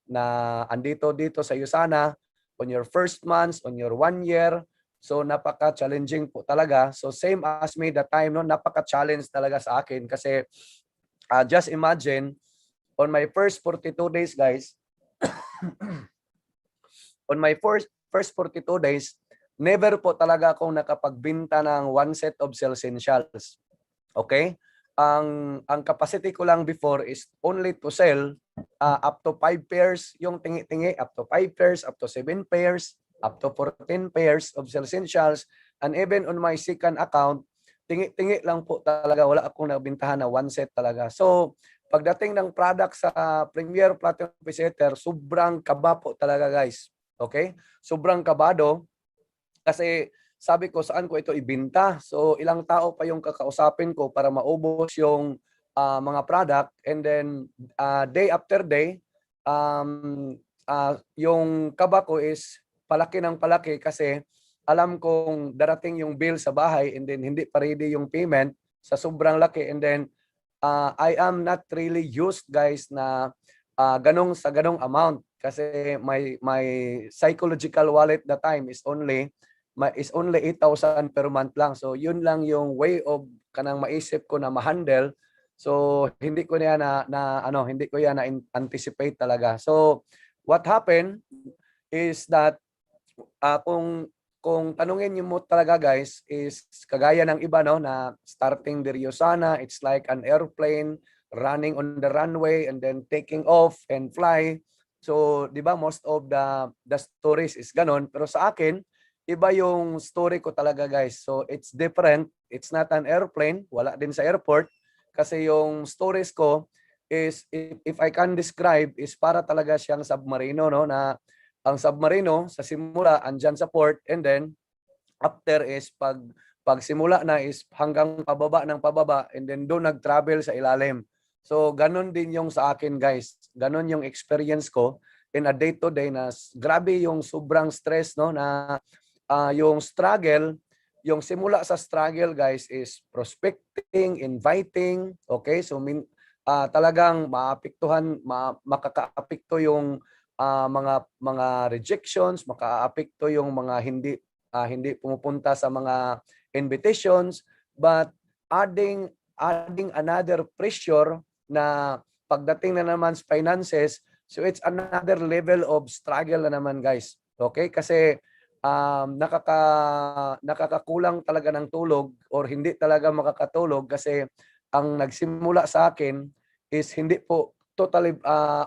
na andito dito sa USANA, on your first months, on your 1 year, so napaka-challenging po talaga. So same as me that time, no, napaka-challenge talaga sa akin kasi just imagine, on my first 42 days guys, on my first 42 days, never po talaga akong nakapagbenta ng 1 set of sell essentials. Okay? Ang capacity ko lang before is only to sell up to 5 pairs yung tingi-tingi, up to 5 pairs, up to 7 pairs, up to 14 pairs of sell essentials. And even on my second account, tingi-tingi lang po talaga. Wala akong nabintahan na one set talaga. So, pagdating ng product sa Premier Platinum Pesetter, sobrang kaba po talaga guys. Okay? Sobrang kabado kasi sabi ko saan ko ito ibinta. So, ilang tao pa yung kakausapin ko para maubos yung mga product, and then day after day, yung kaba ko is palaki ng palaki kasi alam kong darating yung bill sa bahay, and then hindi pa ready yung payment sa sobrang laki, and then I am not really used guys na ganong amount kasi my psychological wallet that time is only 8,000 per month lang. So yun lang yung way of kanang maisip ko na ma-handle. So hindi ko yan hindi ko yan na anticipate talaga. So what happened is that kung tanungin niyo mo talaga guys is kagaya ng iba no na starting the Riosana, it's like an airplane running on the runway and then taking off and fly. So, 'di ba, most of the stories is ganon, pero sa akin iba yung story ko talaga guys. So, it's different. It's not an airplane, wala din sa airport kasi yung stories ko is if I can describe is para talaga siyang submarino no na ang submarino sa simula andyan sa port, and then after is pag simula na is hanggang pababa ng pababa, and then doon nag-travel sa ilalim. So ganun din yung sa akin guys. Ganun yung experience ko in a day to day na grabe yung sobrang stress no na yung struggle, yung simula sa struggle guys is prospecting, inviting, okay? So talagang maapektuhan, makakaapekto yung mga rejections, makaapekto yung mga hindi pumupunta sa mga invitations, but adding another pressure na pagdating na naman sa finances, so it's another level of struggle na naman guys. Okay? Kasi nakakakulang talaga ng tulog or hindi talaga makakatulog kasi ang nagsimula sa akin is hindi po totally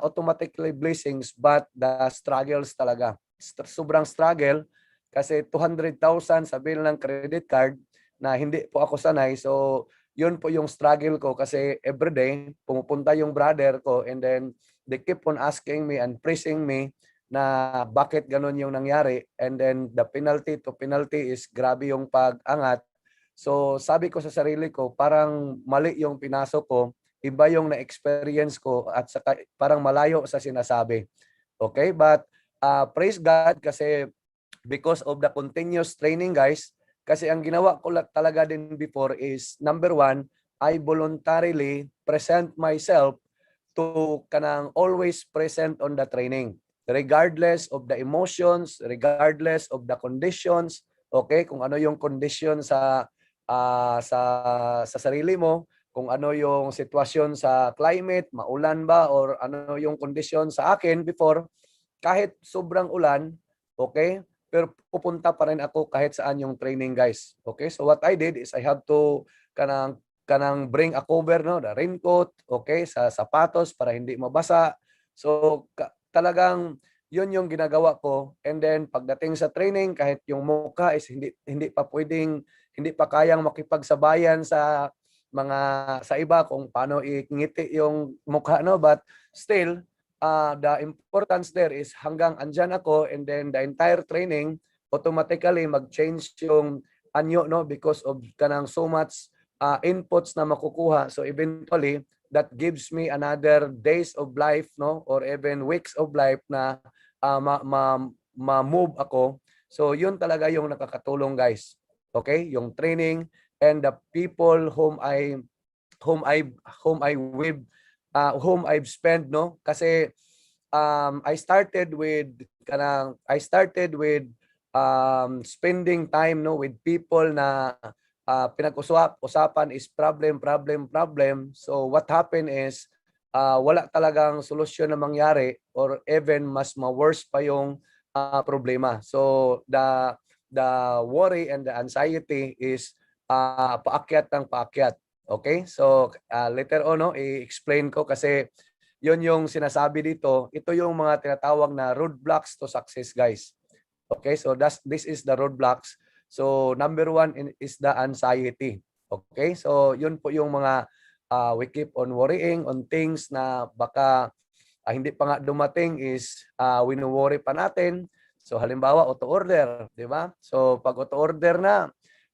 automatically blessings but the struggles talaga. Sobrang struggle kasi 200,000 sa bill ng credit card na hindi po ako sanay. So, yun po yung struggle ko kasi everyday pumupunta yung brother ko, and then they keep on asking me and pressing me na bakit ganun yung nangyari, and then the penalty to penalty is grabe yung pag-angat. So, sabi ko sa sarili ko, parang mali yung pinasok ko, iba yung na-experience ko at saka parang malayo sa sinasabi. Okay? But praise God kasi because of the continuous training guys, kasi ang ginawa ko talaga din before is number one, I voluntarily present myself to kanang always present on the training regardless of the emotions, regardless of the conditions. Okay, kung ano yung condition sa sarili mo, kung ano yung sitwasyon sa climate, maulan ba or ano yung condition sa akin before, kahit sobrang ulan, okay, pero pupunta pa rin ako kahit saan yung training guys. Okay, so what I did is I have to kanang bring a cover no, the raincoat, okay, sa sapatos para hindi mabasa. So talagang yun yung ginagawa ko, and then pagdating sa training kahit yung mukha is hindi pa kayang makipagsabayan sa iba kung paano ingiti yung mukha no, but still the importance there is hanggang andyan ako, and then the entire training automatically mag-change yung anyo no because of kanang so much inputs na makukuha. So eventually that gives me another days of life no or even weeks of life na ma-move ako. So yun talaga yung nakakatulong guys. Okay? Yung training and the people whom I've spent no kasi I started with spending time no with people na pinag-usapan is problem. So what happened is wala talagang solusyon na mangyari or even mas ma-worse pa yung problema. So the worry and the anxiety is paakyat ng paakyat. Okay? So later on no, i-explain ko kasi yun yung sinasabi dito. Ito yung mga tinatawag na roadblocks to success guys. Okay? So this is the roadblocks. So number one is the anxiety. Okay? So yun po yung mga we keep on worrying on things na baka hindi pa nga dumating is wino-worry pa natin. So halimbawa auto order, di ba? So pag auto order na,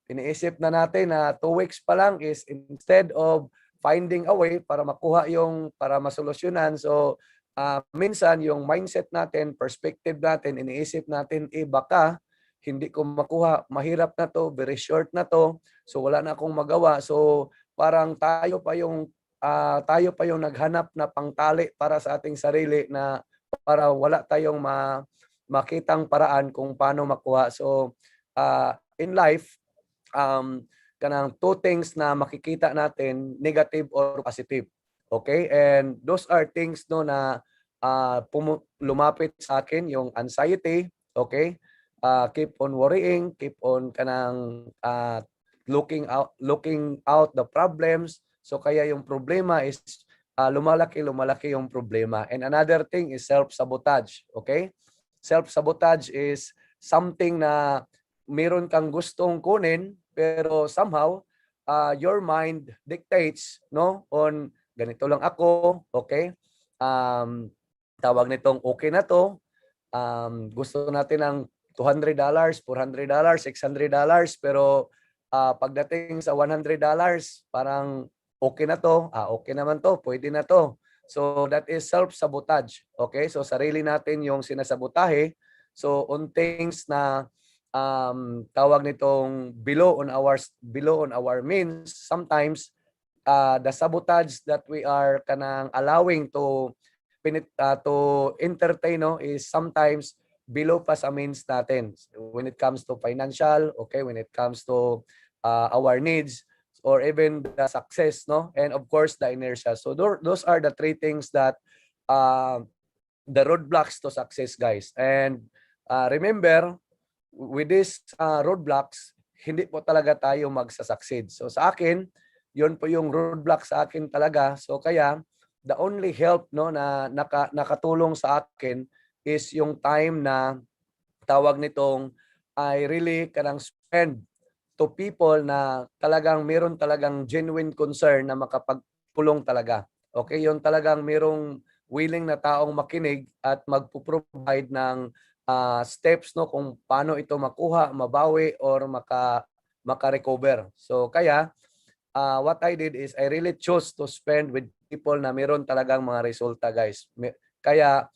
iniisip na natin na 2 weeks pa lang is instead of finding a way para makuha yung para masolusyonan. So minsan yung mindset natin, perspective natin, iniisip natin baka hindi ko makuha, mahirap na to, very short na to. So wala na akong magawa. So parang tayo pa yung naghanap na pangtali para sa ating sarili na para wala tayong makitang paraan kung paano makuha. So in life, kanang 2 things na makikita natin, negative or positive. Okay? And those are things no na lumapit sa akin, yung anxiety, okay? Keep on worrying, keep on kanang looking out the problems. So kaya yung problema is lumalaki yung problema. And another thing is self-sabotage, okay? Self-sabotage is something na meron kang gustong kunin pero somehow your mind dictates no on ganito lang ako, okay? Tawag nitong okay na to. Gusto natin ng $200, $400, $600 pero pagdating sa $100 parang okay na to, okay naman to, pwede na to. So that is self-sabotage. Okay? So sarili natin yung sinasabotahe. So on things na tawag nitong below on our means, sometimes the sabotage that we are kanang allowing to entertain no, is sometimes below pa sa means natin when it comes to financial, okay, when it comes to our needs or even the success, no, and of course the inertia. So those are the 3 things that the roadblocks to success, guys. And remember, with these roadblocks, hindi po talaga tayo magsasucceed. So sa akin, yun po yung roadblock sa akin talaga. So kaya the only help no na nakatulong sa akin is yung time na tawag nitong I really kanang spend to people na talagang meron talagang genuine concern na makapagpulong talaga. Okay, yung talagang merong willing na taong makinig at magpo-provide ng steps no kung paano ito makuha, mabawi or maka-recover. So kaya what I did is I really chose to spend with people na meron talagang mga resulta, guys. Kaya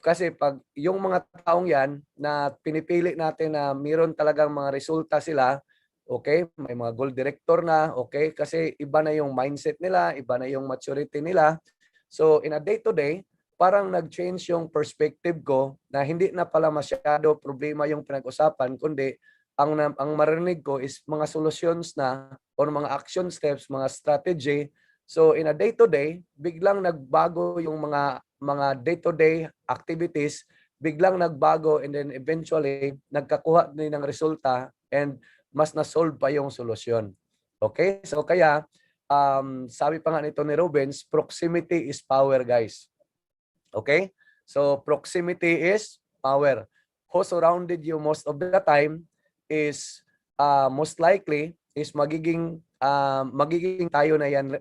kasi pag yung mga taong yan na pinipili natin na meron talagang mga resulta sila, okay, may mga goal director na, okay, kasi iba na yung mindset nila, iba na yung maturity nila. So in a day-to-day, parang nag-change yung perspective ko na hindi na pala masyado problema yung pinag-usapan, kundi ang marinig ko is mga solutions na or mga action steps, mga strategy. So in a day-to-day, biglang nagbago yung mga day-to-day activities, biglang nagbago and then eventually nagkakuha din ng resulta and mas na-solve pa yung solusyon. Okay? So kaya sabi pa nga nito ni Rubens, proximity is power, guys. Okay? So proximity is power. Who surrounded you most of the time is most likely is magiging tayo na yan,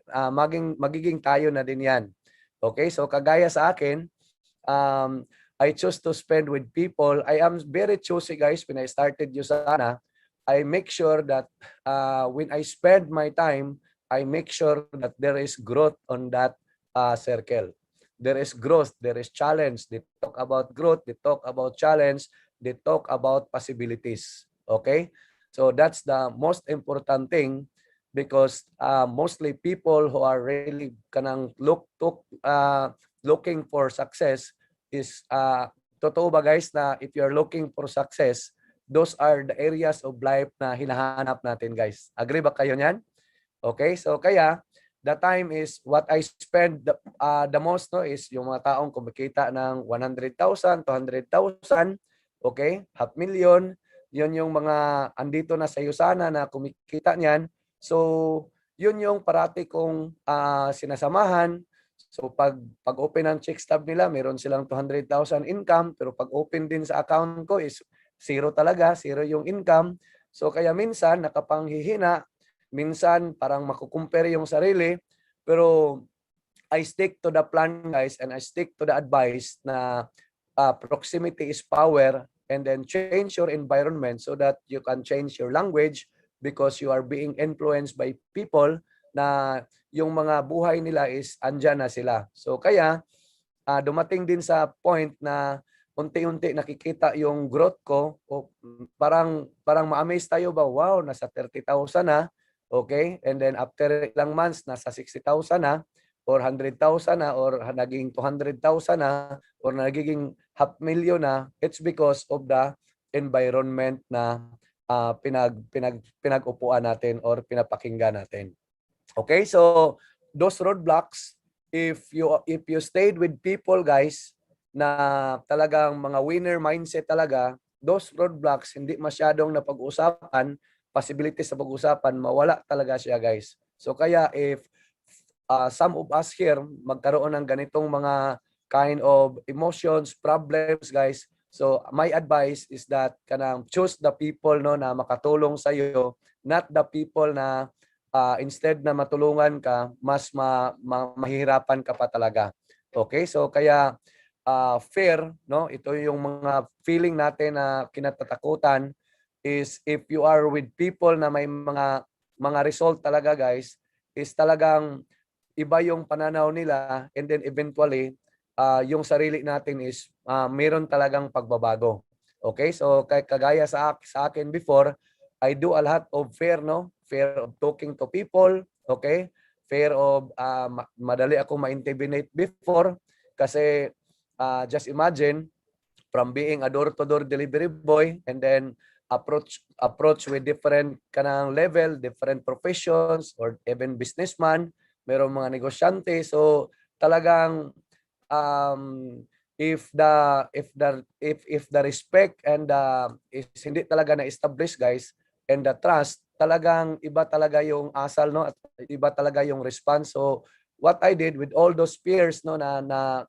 magiging tayo na din yan. Okay? So kagaya sa akin, I choose to spend with people. I am very choosy, guys. When I started Usana, I make sure that when I spend my time, I make sure that there is growth on that circle. There is growth, there is challenge. They talk about growth, they talk about challenge, they talk about possibilities. Okay? So that's the most important thing because mostly people who are really kanang looking for success is totoo ba, guys, na if you're looking for success, those are the areas of life na hinahanap natin, guys. Agree ba kayo niyan? Okay? So kaya the time is what I spend the most no is yung mga taong kumikita ng 100,000, 200,000, okay? $500,000. Yun yung mga andito na sa Usana na kumikita niyan. So yun yung parati kong sinasamahan. So pag open ng check stub nila, meron silang 200,000 income, pero pag open din sa account ko is zero talaga, zero yung income. So kaya minsan nakapanghihina minsan parang makukumpare yung sarili, pero I stick to the plan, guys, and I stick to the advice na proximity is power, and then change your environment so that you can change your language because you are being influenced by people na yung mga buhay nila is andyan na sila. So kaya dumating din sa point na unti-unti nakikita yung growth ko. O, parang ma-amaze tayo ba, wow, nasa 30,000 na. Okay? And then after ilang months, nasa 60,000 na or 100,000 na or naging 200,000 na or nagiging half million na. It's because of the environment na pinag-upuan natin or pinapakinggan natin. Okay? So those roadblocks, if you stayed with people, guys, na talagang mga winner mindset talaga, those roadblocks hindi masyadong napag-usapan, possibilities sa pag-usapan, mawala talaga siya, guys. So kaya if some of us here magkaroon ng ganitong mga kind of emotions, problems, guys, so my advice is that kanang choose the people no na makatulong sa iyo, not the people na instead na matulungan ka, mas mahihirapan ka pa talaga. Okay? So kaya fear, no? Ito yung mga feeling natin na kinatatakutan is if you are with people na may mga result talaga, guys, is talagang iba yung pananaw nila, and then eventually yung sarili natin is meron talagang pagbabago. Okay? So kagaya sa akin before, I do a lot of fear, no? Fear of talking to people, okay? Fear of madali ako ma-intimidate before kasi just imagine from being a door-to-door delivery boy and then approach with different kanang level, different professions or even businessman, merong mga negosyante. So talagang if the respect and is hindi talaga na-establish, guys, and the trust, talagang iba talaga yung asal, no, at iba talaga yung response. So what I did with all those peers, no, na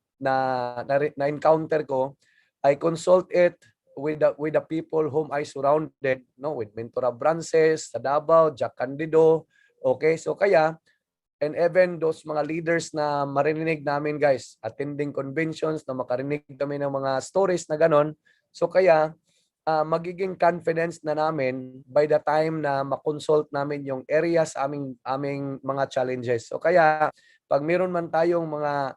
encounter ko, I consult it with the people whom I surrounded, no, with Mentora Brances sa Davao, Jack Candido. Okay? So kaya and even those mga leaders na marinig namin, guys, attending conventions na makarinig kami ng mga stories na ganon. So kaya magiging confidence na namin by the time na makonsult namin yung areas aming mga challenges. So kaya pag meron man tayong mga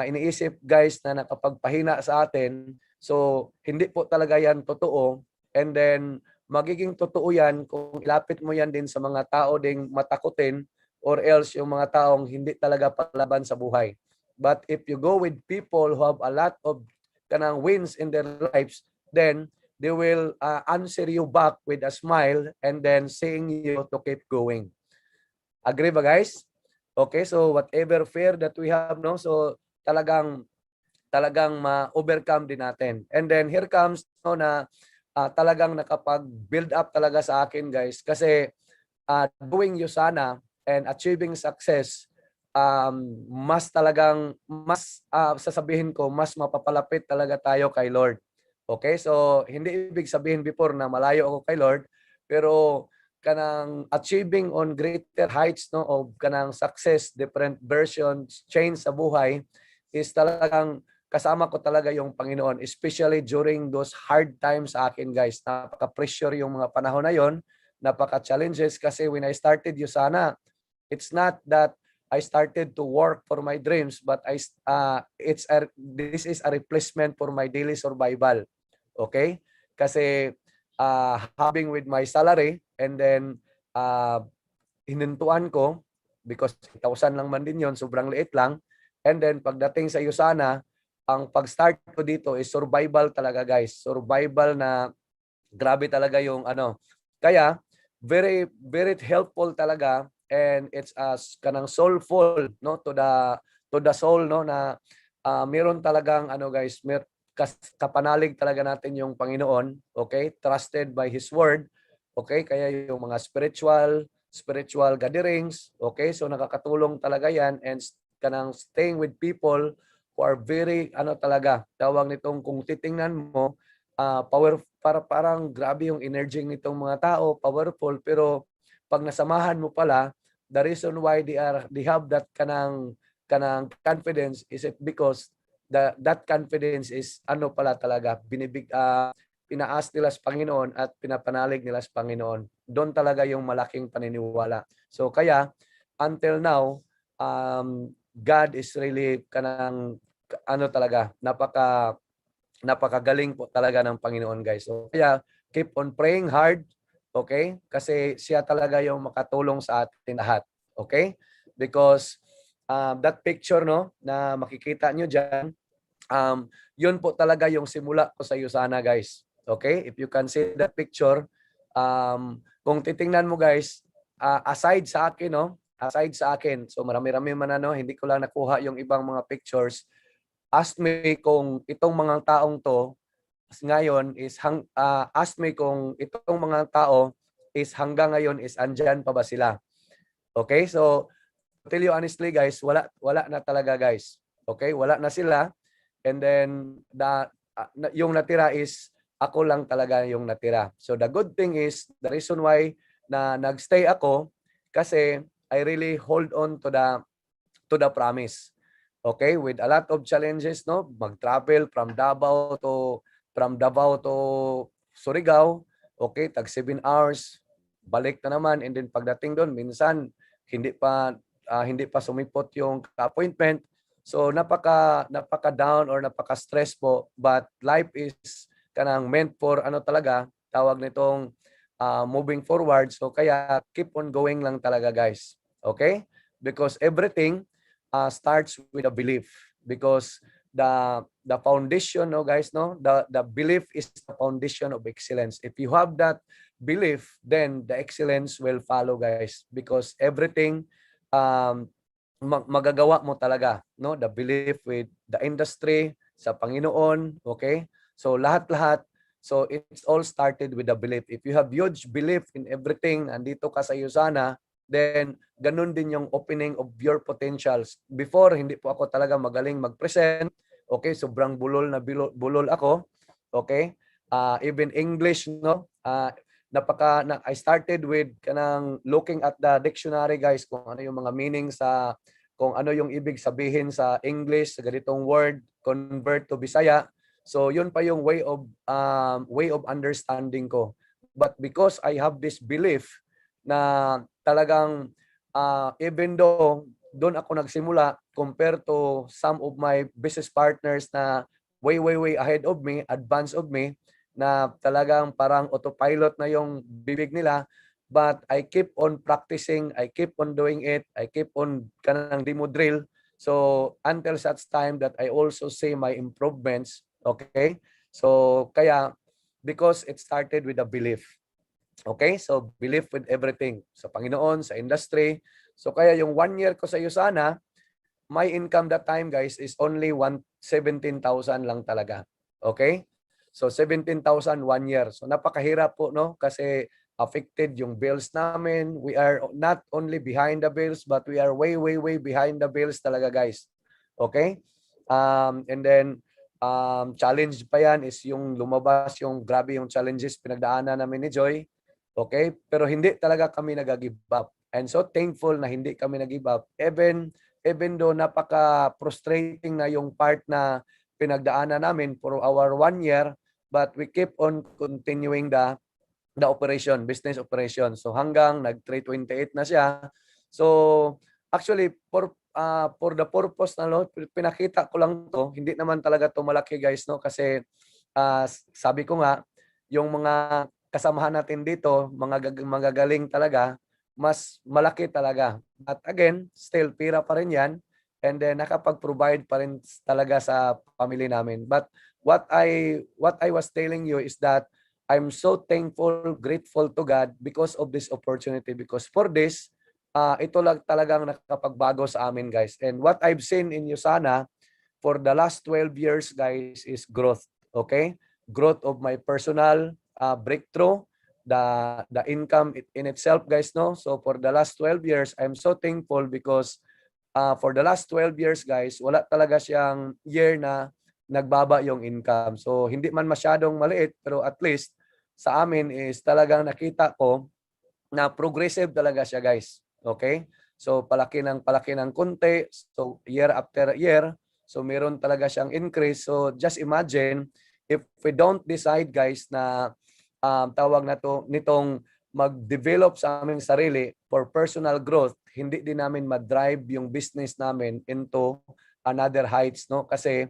iniisip, guys, na nakapagpahina sa atin, so hindi po talaga yan totoo, and then magiging totoo yan kung ilapit mo yan din sa mga tao ding matakutin or else yung mga taong hindi talaga palaban sa buhay. But if you go with people who have a lot of kanang wins in their lives, then they will answer you back with a smile and then saying you to keep going. Agree ba, guys? Okay, so whatever fear that we have, no, so talagang ma-overcome din natin. And then here comes, no, na talagang nakapag-build up talaga sa akin, guys, kasi doing Usana and achieving success, mas sasabihin ko, mas mapapalapit talaga tayo kay Lord. Okay? So, hindi ibig sabihin before na malayo ako kay Lord, pero kanang achieving on greater heights, no, of kanang success, different versions, change sa buhay, is talagang kasama ko talaga yung Panginoon, especially during those hard times sa akin, guys. Napaka-pressure yung mga panahon na yon, napaka-challenges kasi when I started Usana, it's not that I started to work for my dreams, but this is a replacement for my daily survival. Okay? Kasi having with my salary and then hinintuan ko because 1,000 lang man din yon, sobrang liit lang. And then pagdating sa Usana, ang pag-start ko dito is survival talaga, guys. Survival na grabe talaga yung ano. Kaya very very helpful talaga, and it's kanang soulful, no, to the soul, no, na meron talagang ano, guys, kapanalig talaga natin yung Panginoon, okay? Trusted by His Word, okay? Kaya yung mga spiritual gatherings, okay? So nakakatulong talaga yan, and kanang staying with people who are very, ano talaga, tawag nitong kung titingnan mo, parang grabe yung energy nitong mga tao, powerful, pero pag nasamahan mo pala, the reason why they have that kanang confidence is it because that confidence is ano pala talaga pinaas nila sa Panginoon at pinapanalig nila sa Panginoon. Doon talaga yung malaking paniniwala. So kaya until now, God is really kanang ano talaga, napakagaling po talaga ng Panginoon, guys. So kaya keep on praying hard, okay? Kasi siya talaga yung makatulong sa atin lahat, okay? Because that picture no na makikita nyo diyan, yun po talaga yung simula ko sa USANA, guys. Okay? If you can see that picture, kung titingnan mo, guys, aside sa akin, no? Aside sa akin, so marami-rami man ano, hindi ko lang nakuha yung ibang mga pictures. Ask me kung itong mga taong to ngayon is ask me kung itong mga tao is hanggang ngayon is andyan pa ba sila. Okay? So, to tell you honestly, guys, wala na talaga, guys. Okay? Wala na sila. And then yung natira is ako lang talaga yung natira. So the good thing is the reason why na nagstay ako kasi I really hold on to the promise. Okay, with a lot of challenges, no, mag-travel from Davao to Surigao, okay, tag 7 hours, balik na naman, and then pagdating doon minsan hindi pa sumipot yung appointment. So napaka down or napaka stress po, but life is kanang meant for ano talaga, tawag nitong moving forward. So kaya keep on going lang talaga, guys. Okay? Because everything starts with a belief, because the foundation, no, guys, no, the belief is the foundation of excellence. If you have that belief, then the excellence will follow, guys, because everything magagawa mo talaga, no, the belief with the industry, sa Panginoon, okay? So lahat-lahat, so it's all started with the belief. If you have huge belief in everything, andito ka sa USANA, then ganun din yung opening of your potentials. Before, hindi po ako talaga magaling mag-present, okay? Sobrang bulol ako, okay? Even English, no? I started with kanang looking at the dictionary, guys, kung ano yung mga meaning kung ano yung ibig sabihin sa English sa ganitong word, convert to Bisaya. So yun pa yung way of understanding ko. But because I have this belief na talagang even though doon ako nagsimula compared to some of my business partners na way ahead of me, advanced of me, na talagang parang autopilot na yung bibig nila, but I keep on practicing, I keep on doing it, I keep on kanang demo drill. So until such time that I also see my improvements, okay? So kaya because it started with a belief. Okay? So belief with everything, sa Panginoon, sa industry. So kaya yung 1 year ko sa USANA, my income that time, guys, is only 17,000 lang talaga. Okay? So 17,000 1 year. So napakahirap po, no? Kasi affected yung bills namin. We are not only behind the bills, but we are way behind the bills talaga, guys. Okay? And then challenge pa yan is yung lumabas yung grabe yung challenges pinagdaanan namin ni Joy. Okay? Pero hindi talaga kami nag-give up. And so thankful na hindi kami nag-give up. Even though napaka-frustrating na yung part na pinagdaanan namin for our 1 year, but we keep on continuing the operation, business operation. So hanggang nag-328 na siya. So actually for the purpose na pinakita ko lang to, hindi naman talaga to malaki, guys, no, kasi sabi ko nga yung mga kasamahan natin dito, mga magagaling talaga, mas malaki talaga. But again, still pira pa rin 'yan, and then nakapag-provide pa rin talaga sa family namin. But what I was telling you is that I'm so thankful, grateful to God because of this opportunity, because for this ito lang talagang nakapagbago sa amin, guys. And what I've seen in USANA for the last 12 years, guys, is growth. Okay? Growth of my personal breakthrough, the income in itself, guys, no? So for the last 12 years, I'm so thankful because for the last 12 years, guys, wala talaga siyang year na nagbaba yung income. So hindi man masyadong maliit, pero at least sa amin is talagang nakita ko na progressive talaga siya, guys. Okay? So palaki ng konti. So year after year, so meron talaga siyang increase. So just imagine if we don't decide, guys, na tawag na to nitong mag-develop sa aming sarili for personal growth, hindi din namin ma-drive yung business namin into another heights, no? Kasi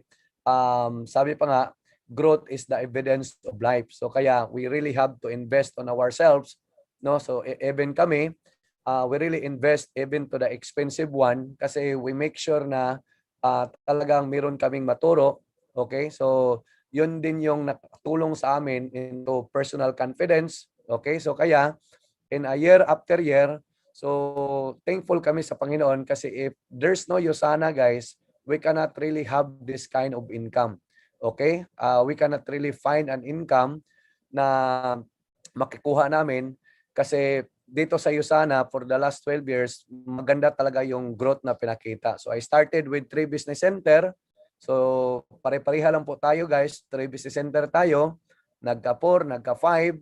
sabi pa nga, growth is the evidence of life. So kaya we really have to invest on ourselves, no? So even kami, we really invest even to the expensive one kasi we make sure na talagang meron kaming maturo. Okay? So yun din yung nakatulong sa amin into personal confidence. Okay? So kaya in a year after year, so thankful kami sa Panginoon kasi if there's no Yusana, guys, we cannot really have this kind of income. Okay? We cannot really find an income na makikuha namin kasi dito sa Yusana for the last 12 years, maganda talaga yung growth na pinakita. So I started with 3 business center. So pare-pareha lang po tayo, guys. 3 business center tayo. Nagka-4, nagka-5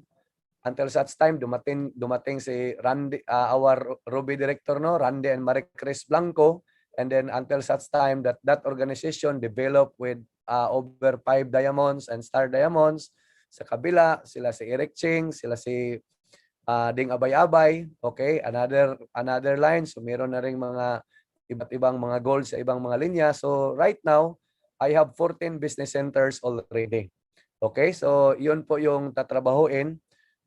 until such time dumating si Randy, our Ruby director, no, Randy and Marie Chris Blanco, and then until such time that organization developed with over 5 diamonds and star diamonds. Sa kabila sila si Eric Ching, sila si Ding Abay-Abay, okay, another line. So meron na ring mga iba't ibang mga goals sa ibang mga linya. So right now I have 14 business centers already. Okay, so yun po yung tatrabahuin.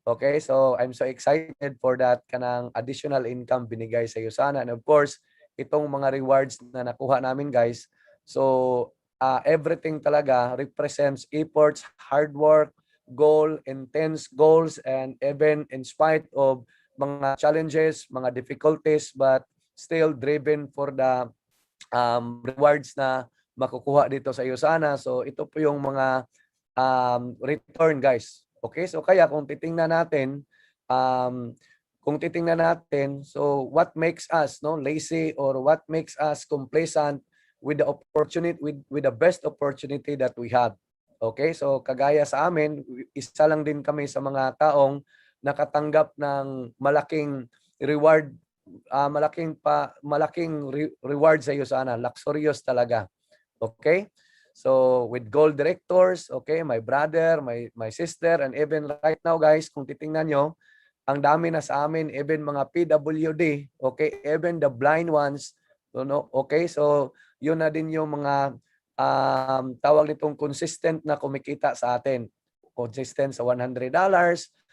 Okay, so I'm so excited for that kanang additional income binigay sa Yusana. And of course, itong mga rewards na nakuha namin, guys. So everything talaga represents efforts, hard work, goal, intense goals, and even in spite of mga challenges, mga difficulties, but still driven for the rewards na makukuha dito sa Yusana. So ito po yung mga return, guys. Okay, so kaya kung titingnan natin, so what makes us lazy or what makes us complacent with the opportunity, with the best opportunity that we have. Okay, so kagaya sa amin, isa lang din kami sa mga taong nakatanggap ng malaking reward, reward sa iyo sana, luxurious talaga. Okay? So with gold directors, okay, my brother, my sister, and even right now, guys, kung titingnan nyo, ang dami na sa amin, even mga PWD, okay, even the blind ones, okay, so yun na din yung mga tawag nitong consistent na kumikita sa atin. Consistent sa $100.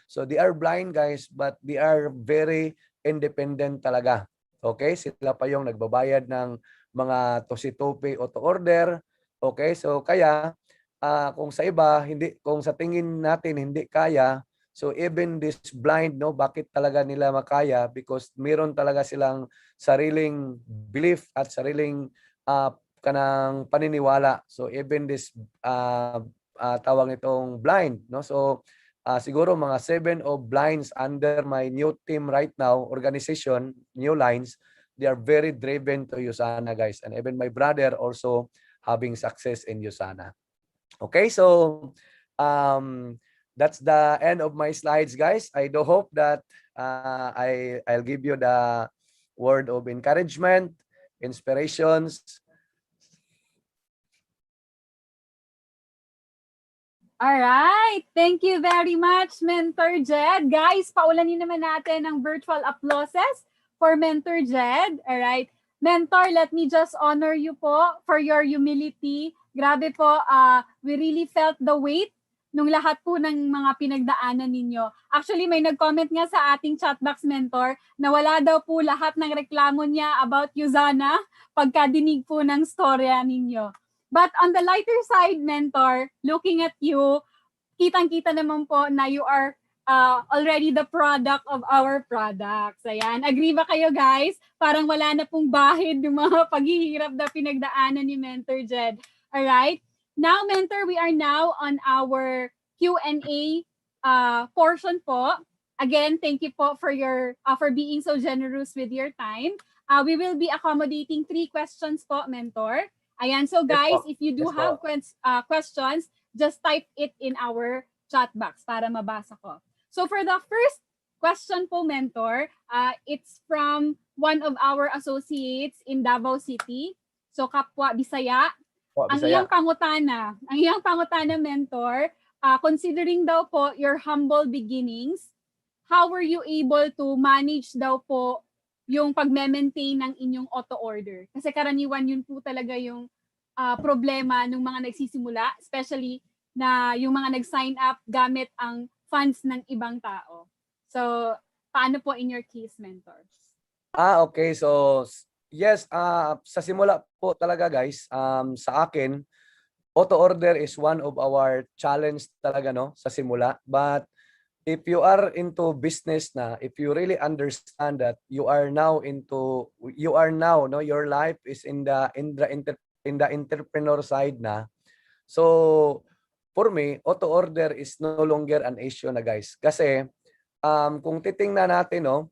So they are blind, guys, but they are very independent talaga. Okay, sila pa yung nagbabayad ng mga tositope auto order. Okay, so kaya kung sa iba kung sa tingin natin hindi kaya, so even this blind, bakit talaga nila makaya? Because meron talaga silang sariling belief at sariling kanang paniniwala. So even this tawag nitong blind, so siguro mga 7 of blinds under my new team right now, organization, New Lines, they are very driven to Yusana, guys. And even my brother also having success in Yusana. Okay, so that's the end of my slides, guys. I do hope that I'll give you the word of encouragement, inspirations. All right. Thank you very much, Mentor Jed. Guys, paulanin naman natin ang virtual applauses for Mentor Jed. All right. Mentor, let me just honor you po for your humility. Grabe po, we really felt the weight nung lahat po ng mga pinagdaanan ninyo. Actually, may nag-comment nga sa ating chatbox, Mentor, na wala daw po lahat ng reklamo niya about Yusana pagkadinig po ng storya ninyo. But on the lighter side, Mentor, looking at you, kitang-kita naman po na you are already the product of our products. Ayan. Agree ba kayo, guys? Parang wala na pong bahid yung mga paghihirap na pinagdaanan ni Mentor Jed. Alright? Now, Mentor, we are now on our Q&A portion po. Again, thank you po for for being so generous with your time. We will be accommodating 3 questions po, Mentor. Ayan, so Yes guys, po. if you do Yes have po. questions, just type it in our chat box para mabasa ko. So for the first question po, Mentor, it's from one of our associates in Davao City. So kapwa Bisaya, Po, ang iyang Bisaya. pangutana, Mentor, considering daw po your humble beginnings, how were you able to manage daw po yung pagme-maintain ng inyong auto order? Kasi karaniwan yun po talaga yung problema ng mga nagsisimula, especially na yung mga nag-sign up gamit ang funds ng ibang tao. So, paano po in your case, Mentor? Okay. So, yes, sa simula po talaga guys, sa akin, auto order is one of our challenge talaga, no, sa simula. But if you are into business na, if you really understand that you are now, no, your life is in the entrepreneur side na. So for me, auto order is no longer an issue na guys. Kasi kung titingnan natin, no,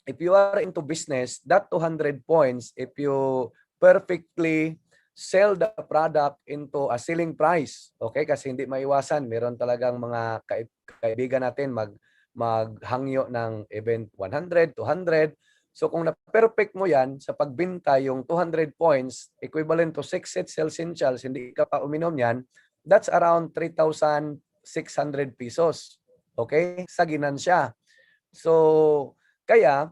if you are into business, that 200 points, if you perfectly sell the product into a selling price, okay? Kasi hindi maiwasan, meron talagang mga kaibigan natin maghangyo ng event 100, 200. So kung na-perfect mo yan sa pagbinta, yung 200 points, equivalent to 6 sets essentials, hindi ka pa uminom yan, that's around 3,600 pesos. Okay? Sa ginansya. So, kaya,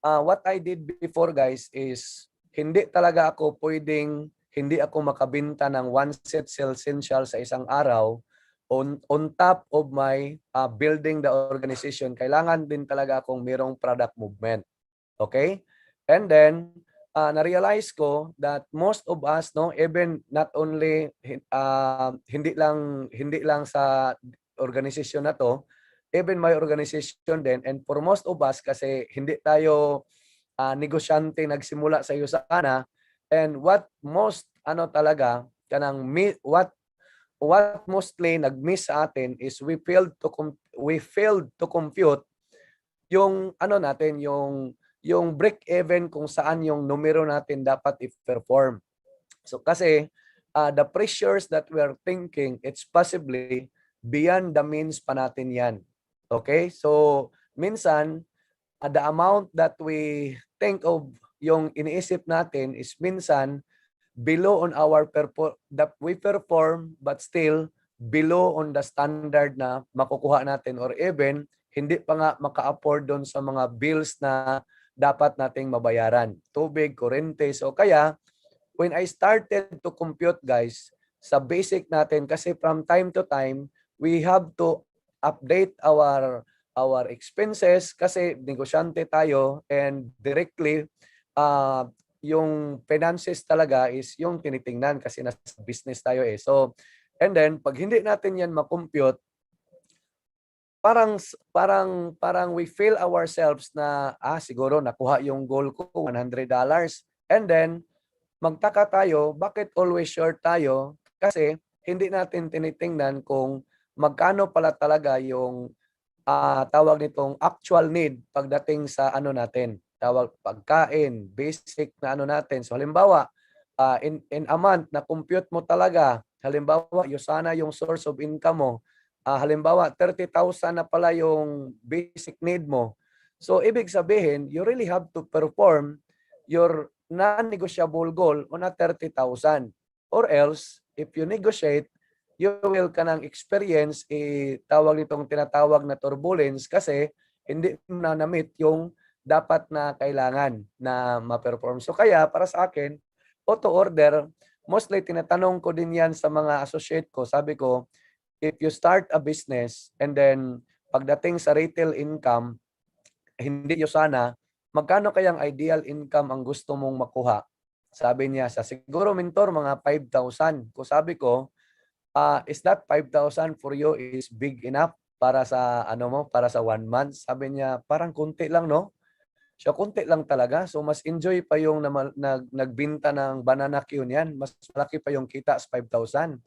what I did before guys is hindi talaga ako pwedeng hindi ako makabenta ng one set essential sa isang araw on top of my building the organization. Kailangan din talaga akong merong product movement. Okay? And then na-realize ko that most of us, no, even not only hindi lang sa organization na to, even my organization din, and for most of us kasi hindi tayo negosyante nagsimula sa iyo sana, and what most talaga kanang what mostly nag-miss sa atin is we failed to compute yung natin, yung break even kung saan yung numero natin dapat i-perform. So kasi the pressures that we are thinking, it's possibly beyond the means pa natin yan. Okay? So minsan the amount that we think of, yung iniisip natin is minsan below on our that we perform, but still below on the standard na makukuha natin, or even hindi pa nga maka-afford doon sa mga bills na dapat nating mabayaran, tubig, kuryente. So kaya when I started to compute guys sa basic natin, kasi from time to time we have to update our expenses kasi negosyante tayo, and directly yung finances talaga is yung tinitingnan kasi nasa business tayo eh. So, and then pag hindi natin yan makompute, parang we feel ourselves na siguro nakuha yung goal ko $100, and then magtaka tayo bakit always short tayo, kasi hindi natin tinitingnan kung magkano pala talaga yung tawag nitong actual need pagdating sa natin, tawag pagkain, basic na natin. So halimbawa, in a month na compute mo talaga, halimbawa yung sana yung source of income mo, halimbawa 30,000 na pala yung basic need mo. So ibig sabihin, you really have to perform your non-negotiable goal on a 30,000, or else if you negotiate, you will kanang experience tawag nitong tinatawag na turbulence, kasi hindi mo na na-meet yung dapat na kailangan na ma-perform. So kaya para sa akin, auto order, mostly tinatanong ko din yan sa mga associate ko. Sabi ko, if you start a business and then pagdating sa retail income, hindi yun sana, magkano kayang ideal income ang gusto mong makuha? Sabi niya, siguro mentor, mga 5,000. Sabi ko, is that 5,000 for you is big enough para sa para sa 1 month? Sabi niya, parang konti lang, no? So konti lang talaga. So mas enjoy pa yung nagbinta ng banana Q niyan. Mas malaki pa yung kita sa 5,000.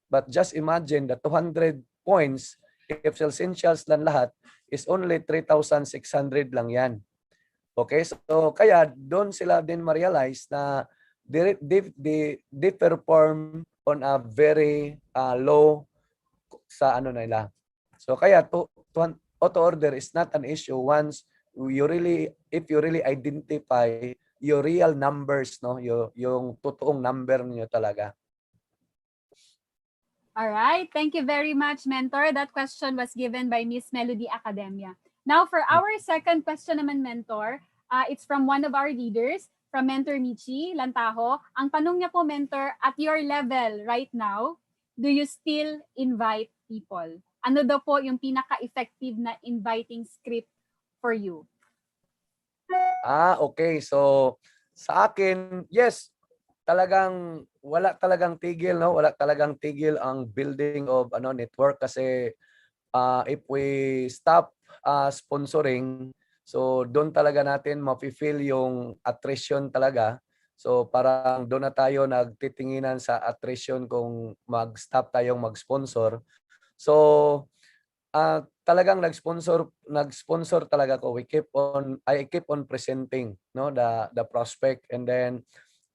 But just imagine the 200 points, if essentials lang lahat, is only 3,600 lang yan. Okay? So kaya doon sila din ma-realize na they perform on a very low sa ano nila. So kaya to auto order is not an issue once if you really identify your real numbers, no, yung totoong number niyo talaga. All right. Thank you very much, Mentor. That question was given by Miss Melody Academia. Now, for our second question naman, Mentor, it's from one of our leaders, from Mentor Michi Lantaho. Ang tanong niya po, Mentor, at your level right now, do you still invite people? Ano daw po yung pinaka-effective na inviting script for you? Okay. So, sa akin, yes, talagang wala talagang tigil, no? Wala talagang tigil ang building of network kasi if we stop sponsoring, so doon talaga natin mafi-feel yung attrition talaga. So parang doon na tayo nagtitinginan sa attrition kung mag-stop tayong mag-sponsor. So talagang nag-sponsor talaga ko. I keep on presenting, no, the prospect, and then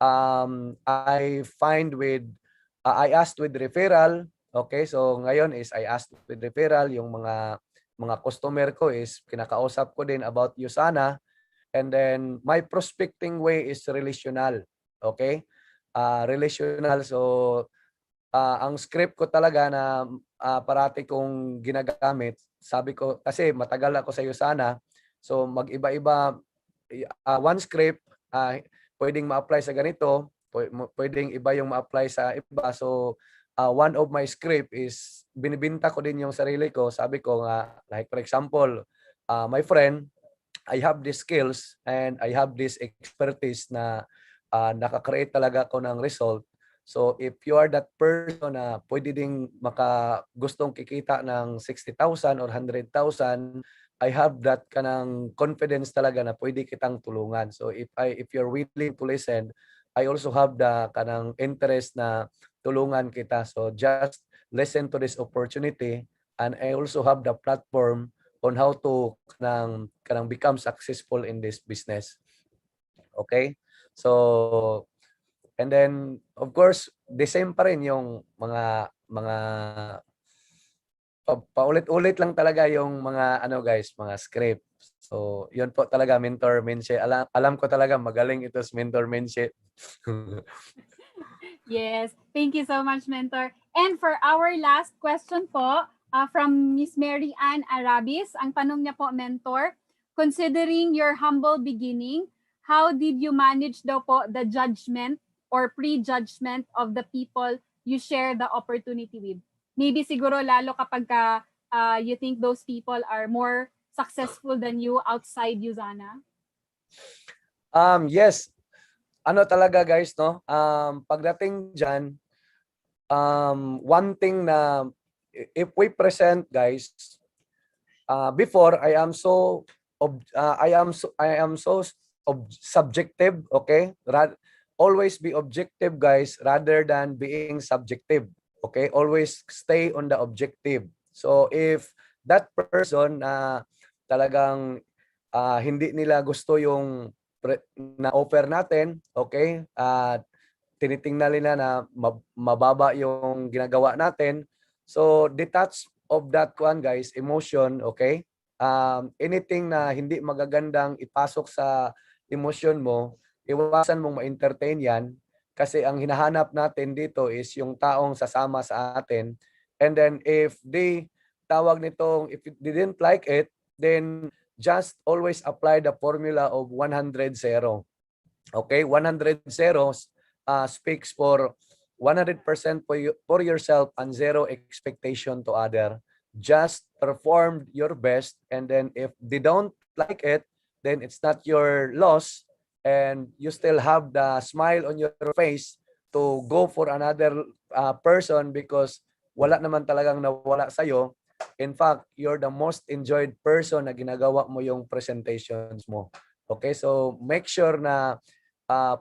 I asked with referral. Okay, so ngayon is I asked with referral, yung mga customer ko is kinakausap ko din about USANA, and then my prospecting way is relational. Okay? Relational. So ang script ko talaga na parati kong ginagamit, sabi ko kasi matagal ako sa USANA, so mag-iba-iba one script pwedeng ma-apply sa ganito, pwedeng iba yung ma-apply sa iba. So one of my script is binibinta ko din yung sarili ko. Sabi ko nga, like for example, my friend, I have these skills and I have this expertise na nakakreate talaga ako ng result. So if you are that person na pwede ding gustong kikita ng 60,000 or 100,000, I have that kanang confidence talaga na pwede kitang tulungan. So if you're willing to listen, I also have the kanang interest na tulungan kita. So just listen to this opportunity, and I also have the platform on how to kanang become successful in this business. Okay? So and then of course, the same pa rin yung mga paulit-ulit lang talaga yung mga guys, mga script. So, yun po talaga, Mentor Menche. Alam ko talaga magaling ito si Mentor Menche. Yes, thank you so much, Mentor. And for our last question po, from Miss Mary Ann Arabis, ang tanong niya po, Mentor, considering your humble beginning, how did you manage daw po the judgment or prejudgment of the people you share the opportunity with? Maybe siguro lalo kapag you think those people are more successful than you outside USANA? Yes. Ano talaga guys, no? Pagdating dyan, one thing na if we present guys, before I am so subjective, okay? Always be objective guys rather than being subjective. Okay? Always stay on the objective. So if that person talagang hindi nila gusto yung na offer natin, okay? Tinitingnan nila na mababa yung ginagawa natin. So detach of that one guys, emotion, okay? Anything na hindi magagandang ipasok sa emotion mo, iwasan mong ma-entertain yan kasi ang hinahanap natin dito is yung taong sasama sa atin. And then if they if they didn't like it, then just always apply the formula of 100-0. Okay, 100-0 speaks for 100% for yourself and 0 expectation to other. Just perform your best, and then if they don't like it, then it's not your loss, and you still have the smile on your face to go for another person because wala naman talagang nawala sa'yo. In fact, you're the most enjoyed person na ginagawa mo yung presentations mo. Okay, so make sure na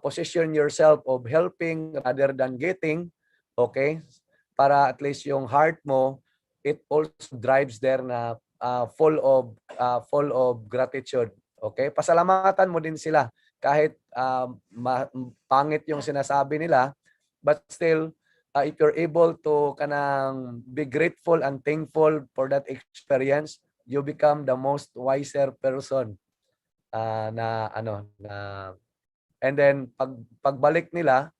position yourself of helping rather than getting. Okay, para at least yung heart mo, it also drives there na full of gratitude. Okay, pasalamatan mo din sila kahit pangit yung sinasabi nila, but still, if you're able to kanang be grateful and thankful for that experience, you become the most wiser person na ano na, and then pagbalik nila,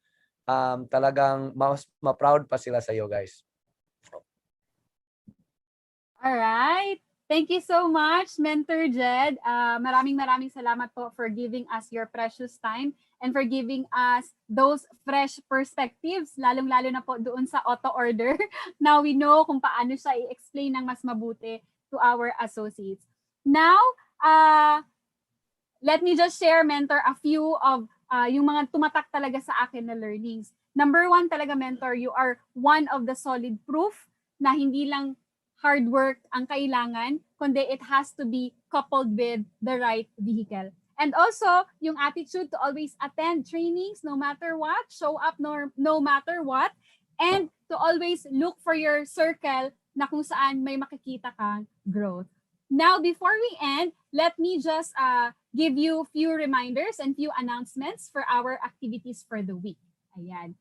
talagang mas ma-proud pa sila sa iyo, guys. All right. Thank you so much, Mentor Jed. Maraming salamat po for giving us your precious time and for giving us those fresh perspectives, lalong-lalo na po doon sa auto order. Now we know kung paano siya i-explain ng mas mabuti to our associates. Now, let me just share, Mentor, a few of yung mga tumatak talaga sa akin na learnings. Number one talaga, Mentor, you are one of the solid proof na hindi lang hard work ang kailangan, kundi it has to be coupled with the right vehicle. And also, yung attitude to always attend trainings no matter what, show up no matter what, and to always look for your circle na kung saan may makikita kang growth. Now, before we end, let me just give you few reminders and few announcements for our activities for the week. Ayan.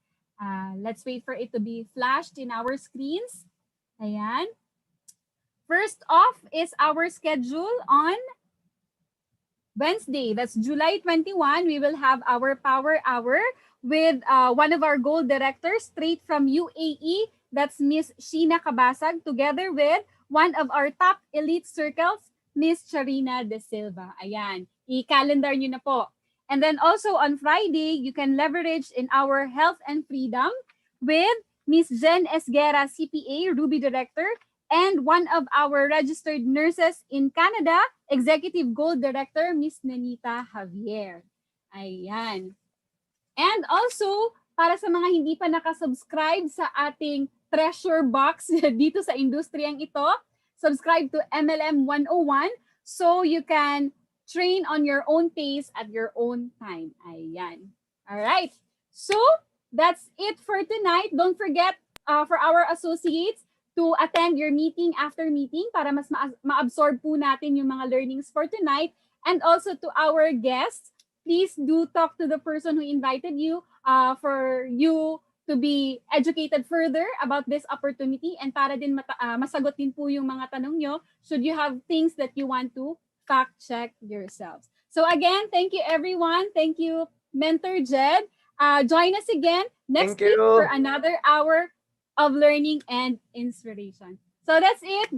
Let's wait for it to be flashed in our screens. Ayan. First off is our schedule on Wednesday. That's July 21. We will have our Power Hour with one of our gold directors straight from UAE. That's Miss Sheena Kabasag, together with one of our top elite circles, Miss Charina De Silva. Ayan. I-calendar nyo na po. And then also on Friday, you can leverage in our Health and Freedom with Miss Jen Esguera, CPA, Ruby Director, and one of our registered nurses in Canada, Executive Gold Director, Miss Nenita Javier. Ayan. And also, para sa mga hindi pa nakasubscribe sa ating treasure box dito sa industriyang ito, subscribe to MLM 101 so you can train on your own pace at your own time. Ayan. All right. So, that's it for tonight. Don't forget for our associates to attend your meeting after meeting para mas ma-absorb po natin yung mga learnings for tonight. And also to our guests, please do talk to the person who invited you for you to be educated further about this opportunity and para din masagot din po yung mga tanong nyo should you have things that you want to fact check yourselves. So again, thank you everyone. Thank you, Mentor Jed. Join us again next week for another hour of learning and inspiration. So that's it.